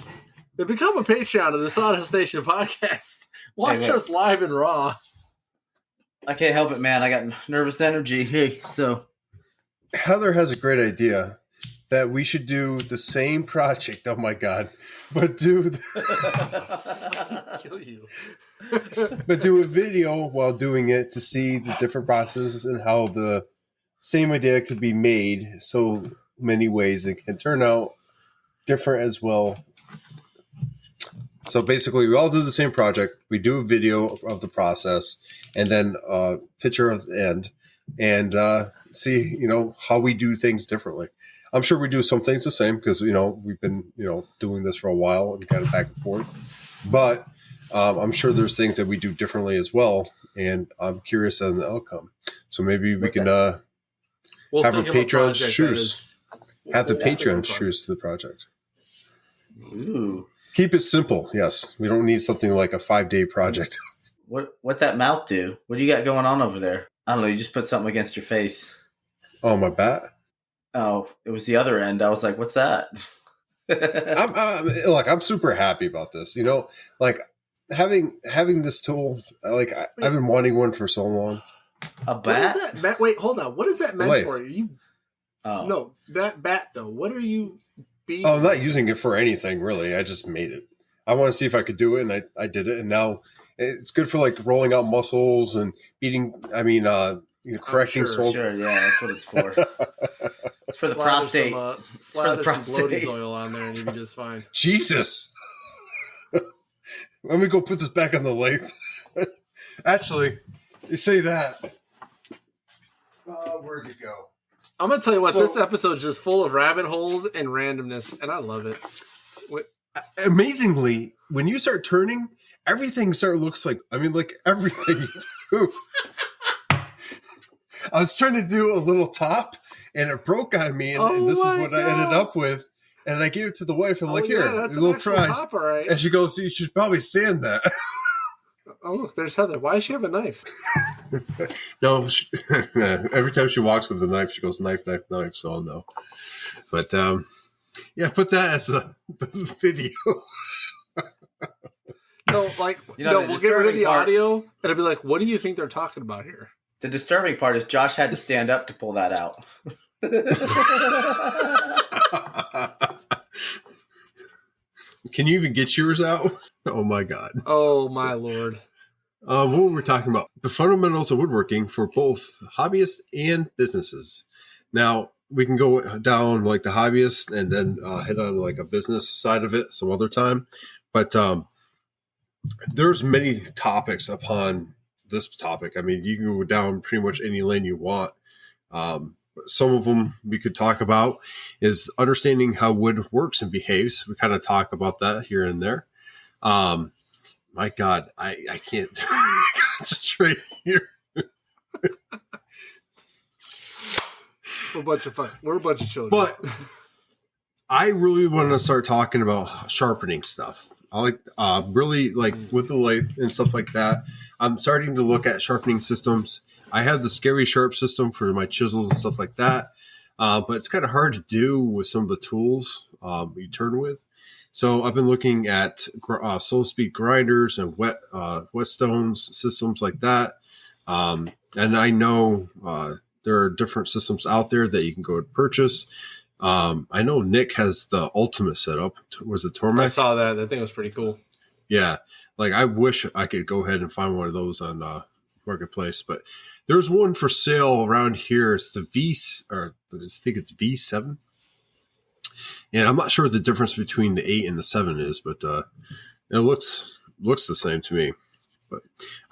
Then become a Patreon of the Sauna Station podcast. Watch us live and raw. I can't help it, man. I got nervous energy. Hey, so Heather has a great idea that we should do the same project. Oh my God! But do Kill you. but do a video while doing it to see the different processes and how the same idea could be made so many ways and can turn out different as well. So basically, we all do the same project. We do a video of the process and then a picture of the end and see, how we do things differently. I'm sure we do some things the same because, we've been, doing this for a while and kind of back and forth. But I'm sure there's things that we do differently as well. And I'm curious on the outcome. So maybe we can have a Patreon choose. Have the Patreon choose the project. Ooh. Keep it simple. Yes. We don't need something like a 5-day project. What that mouth do? What do you got going on over there? I don't know. You just put something against your face. Oh, my bat? Oh, it was the other end. I was like, what's that? I'm super happy about this. Like having this tool, like I've been wanting one for so long. A bat? What is that? Wait, hold on. What is that meant for? Oh. No, that bat though. What are you being? Oh, I'm not using it for anything really. I just made it. I want to see if I could do it, and I did it, and now it's good for like rolling out muscles and beating. I mean, correcting Sure, yeah, that's what it's for. It's for the prostate. Slather some Bloaties oil on there, and you'll be just fine. Jesus. Let me go put this back on the lathe. Actually, you say that. Where'd it go? I'm going to tell you what, this episode is just full of rabbit holes and randomness, and I love it. Amazingly, when you start turning, everything looks like everything you do. I was trying to do a little top, and it broke on me, and this is what I ended up with. And I gave it to the wife. I'm like, here, a little prize. Top, right. And she goes, you should probably sand that. Oh, look, there's Heather. Why does she have a knife? No, every time she walks with a knife, she goes, knife, knife, knife. So I'll know. But, put that as the video. No, we'll get rid of the audio, and it'll be like, what do you think they're talking about here? The disturbing part is Josh had to stand up to pull that out. Can you even get yours out? Oh my God. Oh my Lord. What were we talking about? The fundamentals of woodworking for both hobbyists and businesses. Now, we can go down like the hobbyist and then hit on like a business side of it some other time. But there's many topics upon this topic. I mean, you can go down pretty much any lane you want. Some of them we could talk about is understanding how wood works and behaves. We kind of talk about that here and there. My God, I can't concentrate here. We're a bunch of children. But I really want to start talking about sharpening stuff. I like really like with the lathe and stuff like that. I'm starting to look at sharpening systems. I have the Scary Sharp system for my chisels and stuff like that. But it's kind of hard to do with some of the tools you turn with. So I've been looking at slow speed grinders and whetstones systems like that. And I know there are different systems out there that you can go and purchase. I know Nick has the ultimate setup. Was it Tormek? I saw that. That thing was pretty cool. Yeah. Like I wish I could go ahead and find one of those on Marketplace, but there's one for sale around here. It's the I think it's V7. And I'm not sure what the difference between the 8 and the 7 is, but it looks the same to me. But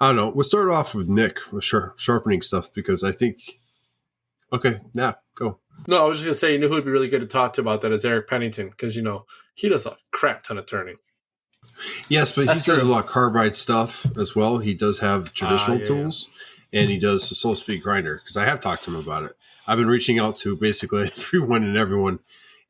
I don't know. We'll start off with Nick with sharpening stuff because I think Okay, now go. No, I was just gonna say, you know who would be really good to talk to about that is Eric Pennington, because he does a crap ton of turning. Yes, but That's he does true. a lot of carbide stuff as well. He does have traditional tools, and he does the slow speed grinder, because I have talked to him about it. I've been reaching out to basically everyone,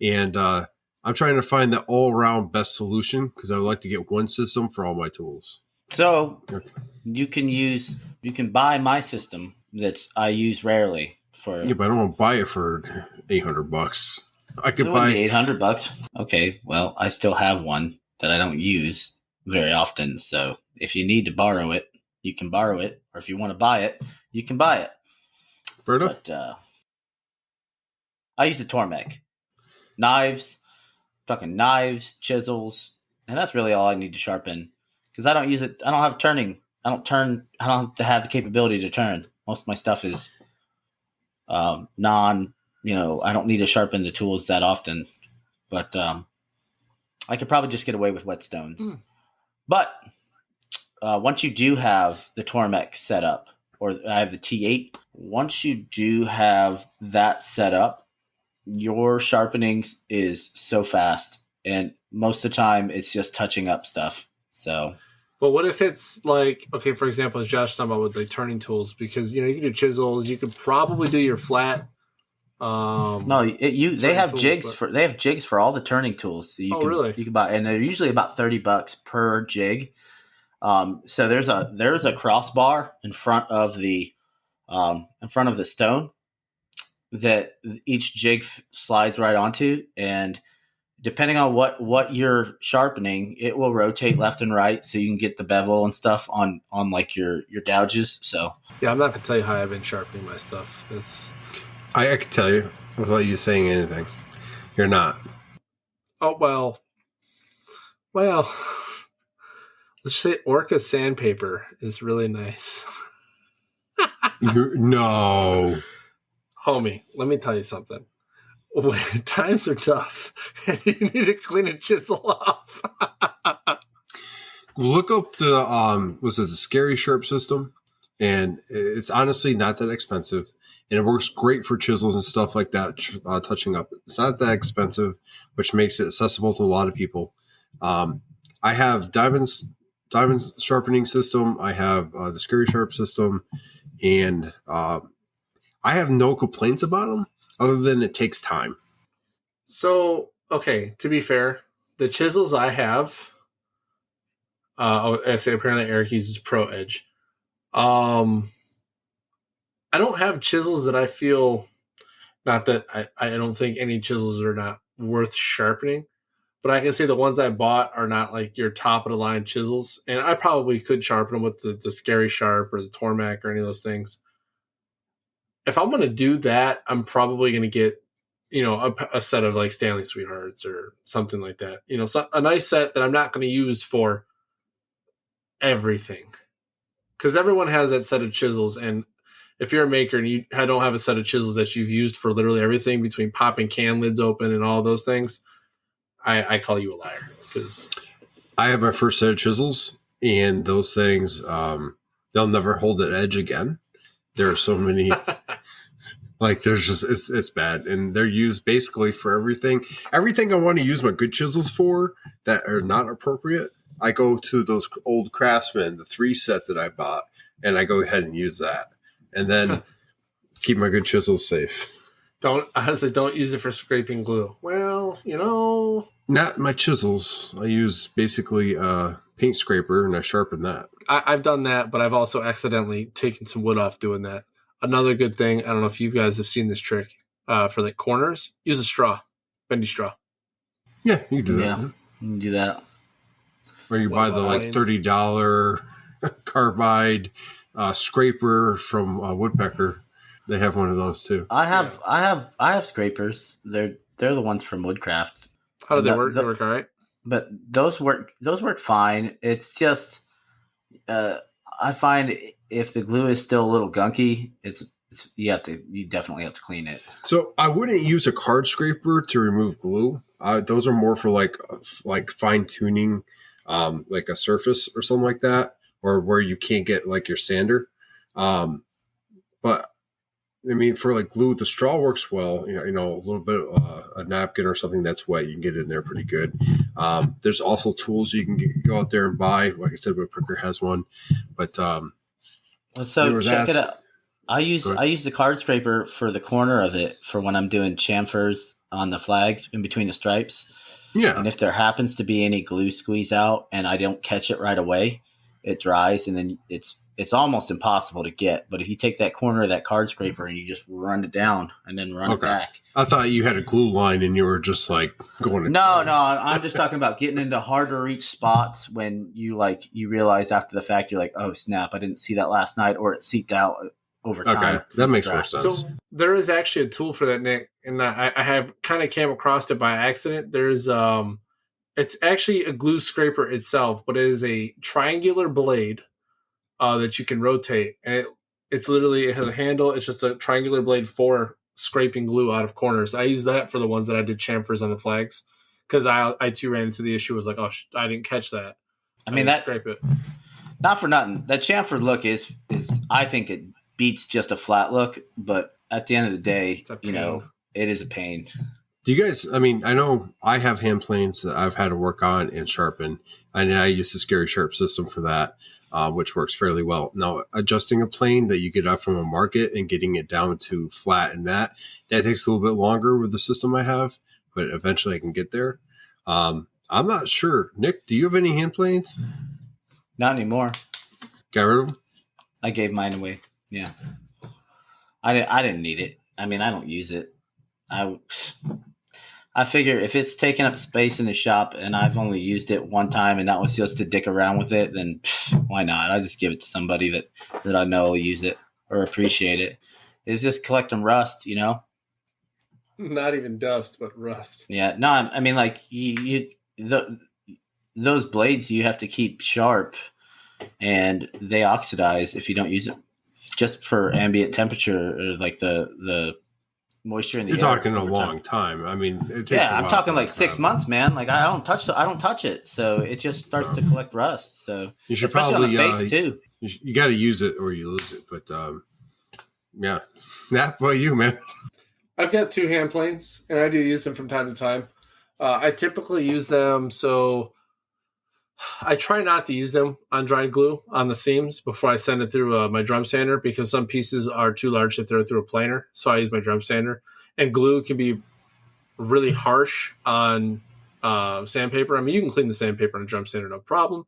and I'm trying to find the all around best solution, because I would like to get one system for all my tools. So Okay. you can buy my system that I use rarely for. Yeah, but I don't want to buy it for $800. I could It would buy be $800. Okay, well, I still have one that I don't use very often. So if you need to borrow it, you can borrow it, or if you want to buy it, you can buy it. fair enough. But I use a Tormek. Knives, fucking knives, chisels, and that's really all I need to sharpen. Because I don't use it. I don't have turning. I don't have to have the capability to turn. Most of my stuff is non. I don't need to sharpen the tools that often. But I could probably just get away with whetstones. But once you do have the Tormek set up, or I have the T8, once you do have that set up, your sharpening is so fast. And most of the time, it's just touching up stuff. So, but what if it's like, okay, for example, as Josh talking about with the turning tools, because you can do chisels, you could probably do your flat. No, they have jigs for all the turning tools. Really? You can buy, and they're usually about $30 per jig. So there's a crossbar in front of the stone that each jig slides right onto, and depending on what you're sharpening, it will rotate left and right, so you can get the bevel and stuff on like your gouges. So yeah, I'm not gonna tell you how I've been sharpening my stuff. I can tell you without you saying anything. You're not. Oh well. Let's say Orca sandpaper is really nice. No. Homie, let me tell you something. When times are tough and you need to clean a chisel off. Look up the Scary Sharp system, and it's honestly not that expensive, and it works great for chisels and stuff like that, touching up. It's not that expensive, which makes it accessible to a lot of people. I have diamond sharpening system. I have the Scary Sharp system, and I have no complaints about them other than it takes time. So, okay, to be fair, the chisels I have, actually, apparently Eric uses Pro Edge. I don't have chisels that I feel, not that I don't think any chisels are not worth sharpening, but I can say the ones I bought are not like your top of the line chisels, and I probably could sharpen them with the Scary Sharp or the Tormek or any of those things. If I'm going to do that, I'm probably going to get, a set of like Stanley Sweethearts or something like that. So a nice set that I'm not going to use for everything, because everyone has that set of chisels, and if you're a maker and you don't have a set of chisels that you've used for literally everything between popping can lids open and all those things, I call you a liar, because I have my first set of chisels, and those things, they'll never hold an edge again. There are so many, like there's just, it's bad. And they're used basically for everything. Everything I want to use my good chisels for that are not appropriate, I go to those old Craftsman, the 3 set that I bought, and I go ahead and use that. And then keep my good chisels safe. Don't use it for scraping glue. Well, Not my chisels. I use basically a paint scraper, and I sharpen that. I've done that, but I've also accidentally taken some wood off doing that. Another good thing, I don't know if you guys have seen this trick, for like corners, use a straw, bendy straw. Yeah, you can do that. Yeah, you can do that. Or you buy the like $30 carbide scraper from Woodpecker. They have one of those too. I have scrapers. They're the ones from Woodcraft. How do they work? They work all right. But those work fine. It's just I find if the glue is still a little gunky, you definitely have to clean it. So I wouldn't use a card scraper to remove glue. Those are more for like fine tuning, like a surface or something like that, or where you can't get like your sander. But I mean, for like glue, the straw works well. You know, a little bit of a napkin or something that's wet, you can get it in there pretty good. There's also tools you can go out there and buy. Like I said, Woodpecker has one, but so check it out. I use the card scraper for the corner of it for when I'm doing chamfers on the flags in between the stripes. Yeah, and if there happens to be any glue squeeze out and I don't catch it right away, it dries and then it's almost impossible to get. But if you take that corner of that card scraper and you just run it down and then run it back. I thought you had a glue line and you were just like going. No, I'm just talking about getting into hard to reach spots when you realize after the fact you're like, oh snap, I didn't see that last night, or it seeped out over time. Okay, that makes more sense. So there is actually a tool for that, Nick, and I have kind of came across it by accident. There's it's actually a glue scraper itself, but it is a triangular blade that you can rotate, and it has a handle. It's just a triangular blade for scraping glue out of corners. I use that for the ones that I did chamfers on the flags, because I too ran into the issue. Was like, oh, I didn't catch that. I mean, that scrape it. Not for nothing. That chamfer look is I think it beats just a flat look, but at the end of the day, it is a pain. Do you guys, I mean, I know I have hand planes that I've had to work on and sharpen, and I use the Scary Sharp system for that, which works fairly well. Now, adjusting a plane that you get out from a market and getting it down to flat and that takes a little bit longer with the system I have, but eventually I can get there. I'm not sure. Nick, do you have any hand planes? Not anymore. Got rid of them? I gave mine away. Yeah. I didn't need it. I mean, I don't use it. I figure if it's taking up space in the shop and I've only used it one time and that was just to dick around with it, then why not? I just give it to somebody that I know will use it or appreciate it. It's just collecting rust, Not even dust, but rust. Yeah. No, I mean, like those blades you have to keep sharp and they oxidize if you don't use it just for ambient temperature, or like the moisture in the You're air. You're talking a long time. I mean, it takes a while. I'm talking like 6 months, man. Like I don't touch it. So it just starts to collect rust. So you should especially probably on the face too. You got to use it or you lose it. But yeah. What about you, man? I've got 2 hand planes, and I do use them from time to time. I typically use them, so I try not to use them on dried glue on the seams before I send it through my drum sander, because some pieces are too large to throw through a planer. So I use my drum sander, and glue can be really harsh on sandpaper. I mean, you can clean the sandpaper on a drum sander, no problem,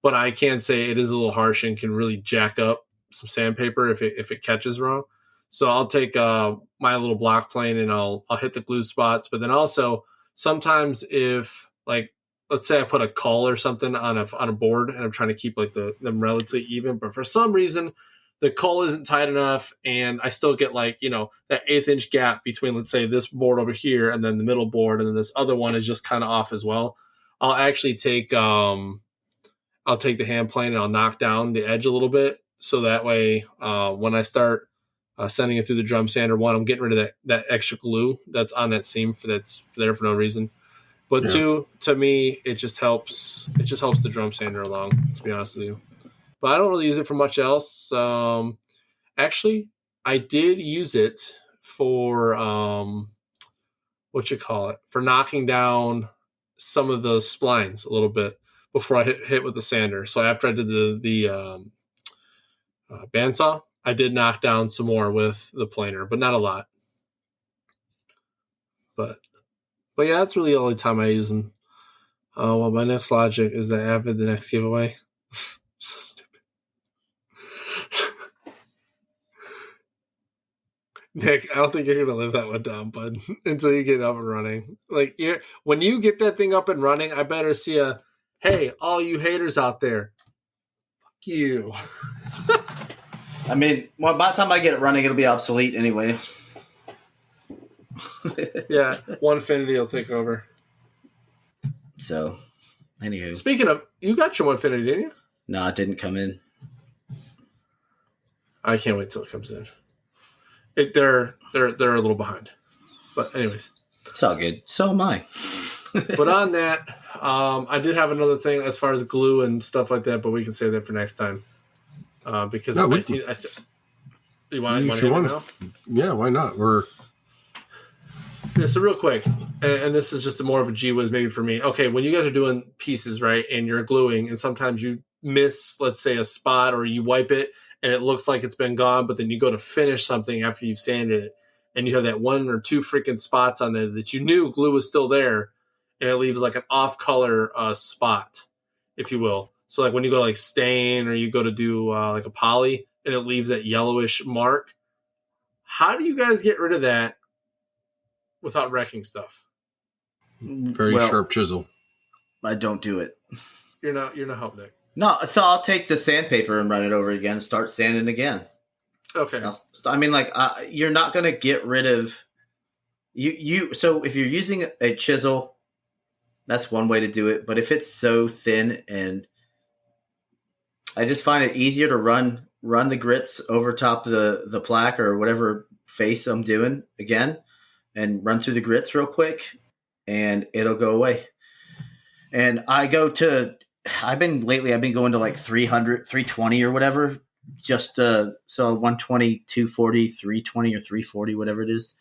but I can say it is a little harsh and can really jack up some sandpaper if it catches wrong. So I'll take my little block plane and I'll hit the glue spots. But then also sometimes if, like, let's say I put a caul or something on a board and I'm trying to keep like them relatively even, but for some reason the caul isn't tight enough and I still get like, that 1/8 inch gap between, let's say, this board over here and then the middle board, and then this other one is just kind of off as well. I'll actually take the hand plane and I'll knock down the edge a little bit, so that way when I start sending it through the drum sander, one, I'm getting rid of that extra glue that's on that seam that's there for no reason. But 2, to me, it just helps. It just helps the drum sander along, to be honest with you. But I don't really use it for much else. Actually, I did use it for for knocking down some of the splines a little bit before I hit with the sander. So after I did the bandsaw, I did knock down some more with the planer, but not a lot. But yeah, that's really the only time I use them. Well, my next logic is that Avid, the next giveaway. So stupid. Nick, I don't think you're going to live that one down, bud, until you get up and running. Like, when you get that thing up and running, I better see hey, all you haters out there, fuck you. I mean, well, by the time I get it running, it'll be obsolete anyway. Yeah, one Infinity will take over. So, anywho. Speaking of, you got your Infinity, didn't you? No, it didn't come in. I can't wait till it comes in. They're a little behind, but anyways, it's all good. So am I. But on that, I did have another thing as far as glue and stuff like that, but we can save that for next time because You want if to you hit it want. now? Yeah, why not? Yeah, so real quick, and this is just more of a gee whiz maybe for me. Okay, when you guys are doing pieces, right, and you're gluing, and sometimes you miss, let's say, a spot, or you wipe it, and it looks like it's been gone, but then you go to finish something after you've sanded it, and you have that one or two freaking spots on there that you knew glue was still there, and it leaves like an off-color spot, if you will. So like when you go to like stain, or you go to do like a poly, and it leaves that yellowish mark. How do you guys get rid of that without wrecking stuff? Very sharp chisel. I don't do it. You're not helping Nick. No, so I'll take the sandpaper and run it over again and start sanding again. Okay. I mean, like, you're not going to get rid of you. So if you're using a chisel, that's one way to do it. But if it's so thin, and I just find it easier to run the grits over top the plaque or whatever face I'm doing again, and run through the grits real quick, and it'll go away. And I've been going to like 300, 320 or whatever, just so 120, 240, 320 or 340, whatever it is.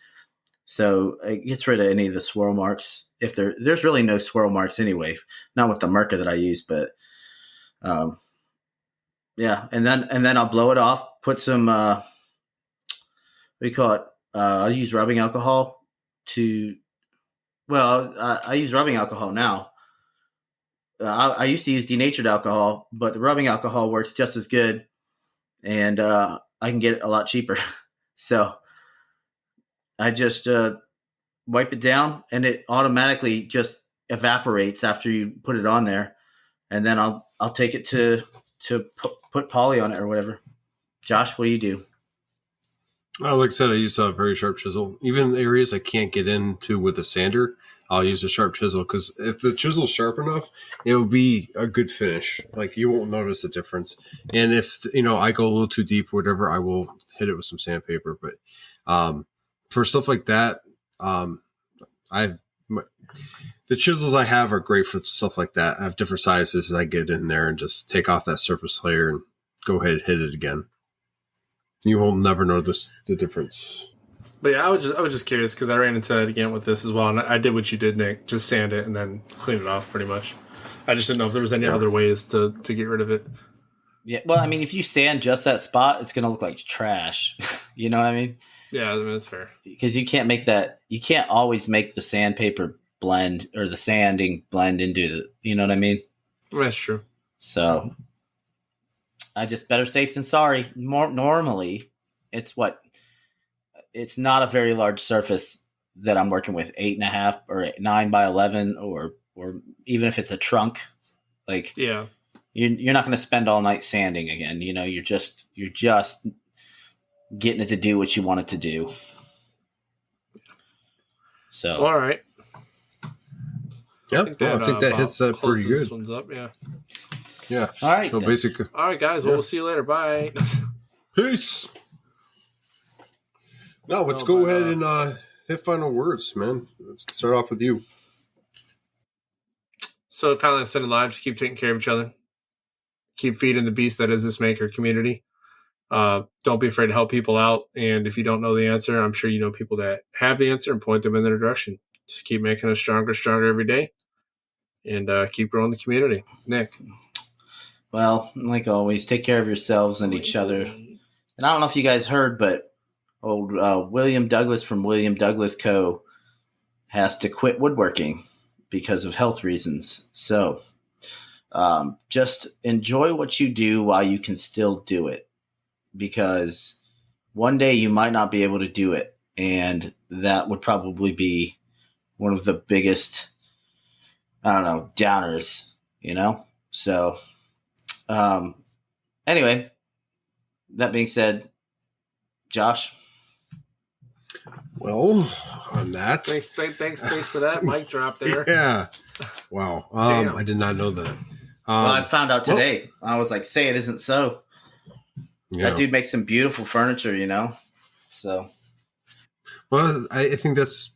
So it gets rid of any of the swirl marks. If there's really no swirl marks anyway, not with the marker that I use, but yeah. And then I'll blow it off, put some, what do you call it? I'll use rubbing alcohol I use rubbing alcohol now. I used to use denatured alcohol, but the rubbing alcohol works just as good, and I can get it a lot cheaper. So I just wipe it down, and it automatically just evaporates after you put it on there, and then I'll take it to put poly on it or whatever. Josh, what do you do? Like I said, I use a very sharp chisel. Even areas I can't get into with a sander, I'll use a sharp chisel, because if the chisel's sharp enough, it will be a good finish. Like, you won't notice a difference. And if, I go a little too deep or whatever, I will hit it with some sandpaper. But for stuff like that, the chisels I have are great for stuff like that. I have different sizes, and I get in there and just take off that surface layer and go ahead and hit it again. You will never notice the difference. But yeah, I was just curious, because I ran into that again with this as well, and I did what you did, Nick. Just sand it and then clean it off, pretty much. I just didn't know if there was any other ways to get rid of it. Yeah, well, I mean, if you sand just that spot, it's going to look like trash. You know what I mean? Yeah, I mean, that's fair. Because you can't always make the sandpaper blend or the sanding blend into the, you know what I mean? That's true. So I just better safe than sorry. Normally, it's not a very large surface that I'm working with, 8.5 or 9 by 11, or even if it's a trunk, like, yeah, you're not going to spend all night sanding again. You're just getting it to do what you want it to do. So, all right. Yeah, I think that hits that pretty good. This one's up, yeah. Yeah. All right. So basically, all right, guys. Well, we'll see you later. Bye. Peace. Now let's go ahead and hit final words, man. Let's start off with you. So, kind of like sending live, just keep taking care of each other. Keep feeding the beast that is this maker community. Don't be afraid to help people out. And if you don't know the answer, I'm sure you know people that have the answer, and point them in their direction. Just keep making us stronger every day, and keep growing the community. Nick. Well, like always, take care of yourselves and each other. And I don't know if you guys heard, but old William Douglas from William Douglas Co. has to quit woodworking because of health reasons. So just enjoy what you do while you can still do it, because one day you might not be able to do it. And that would probably be one of the biggest, downers, So anyway, that being said, Josh. Well, on that. Thanks for that mic drop there. Yeah. Wow. I did not know that. Well, I found out today. I was like, say it isn't so. Yeah. That dude makes some beautiful furniture, So. Well, I think that's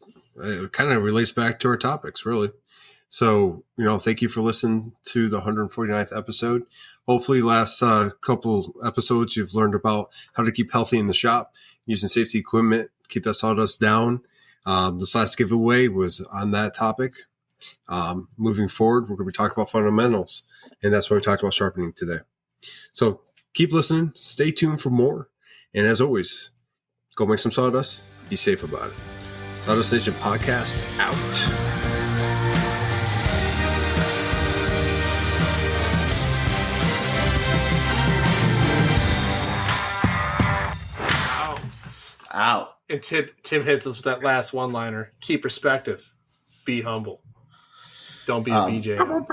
kind of relates back to our topics, really. So, thank you for listening to the 149th episode. Hopefully, last couple episodes, you've learned about how to keep healthy in the shop, using safety equipment, keep that sawdust down. This last giveaway was on that topic. Moving forward, we're going to be talking about fundamentals, and that's why we talked about sharpening today. So keep listening, stay tuned for more, and as always, go make some sawdust, be safe about it. Sawdust Nation Podcast out. Out. And Tim hits us with that last one-liner. Keep perspective. Be humble. Don't be a BJ.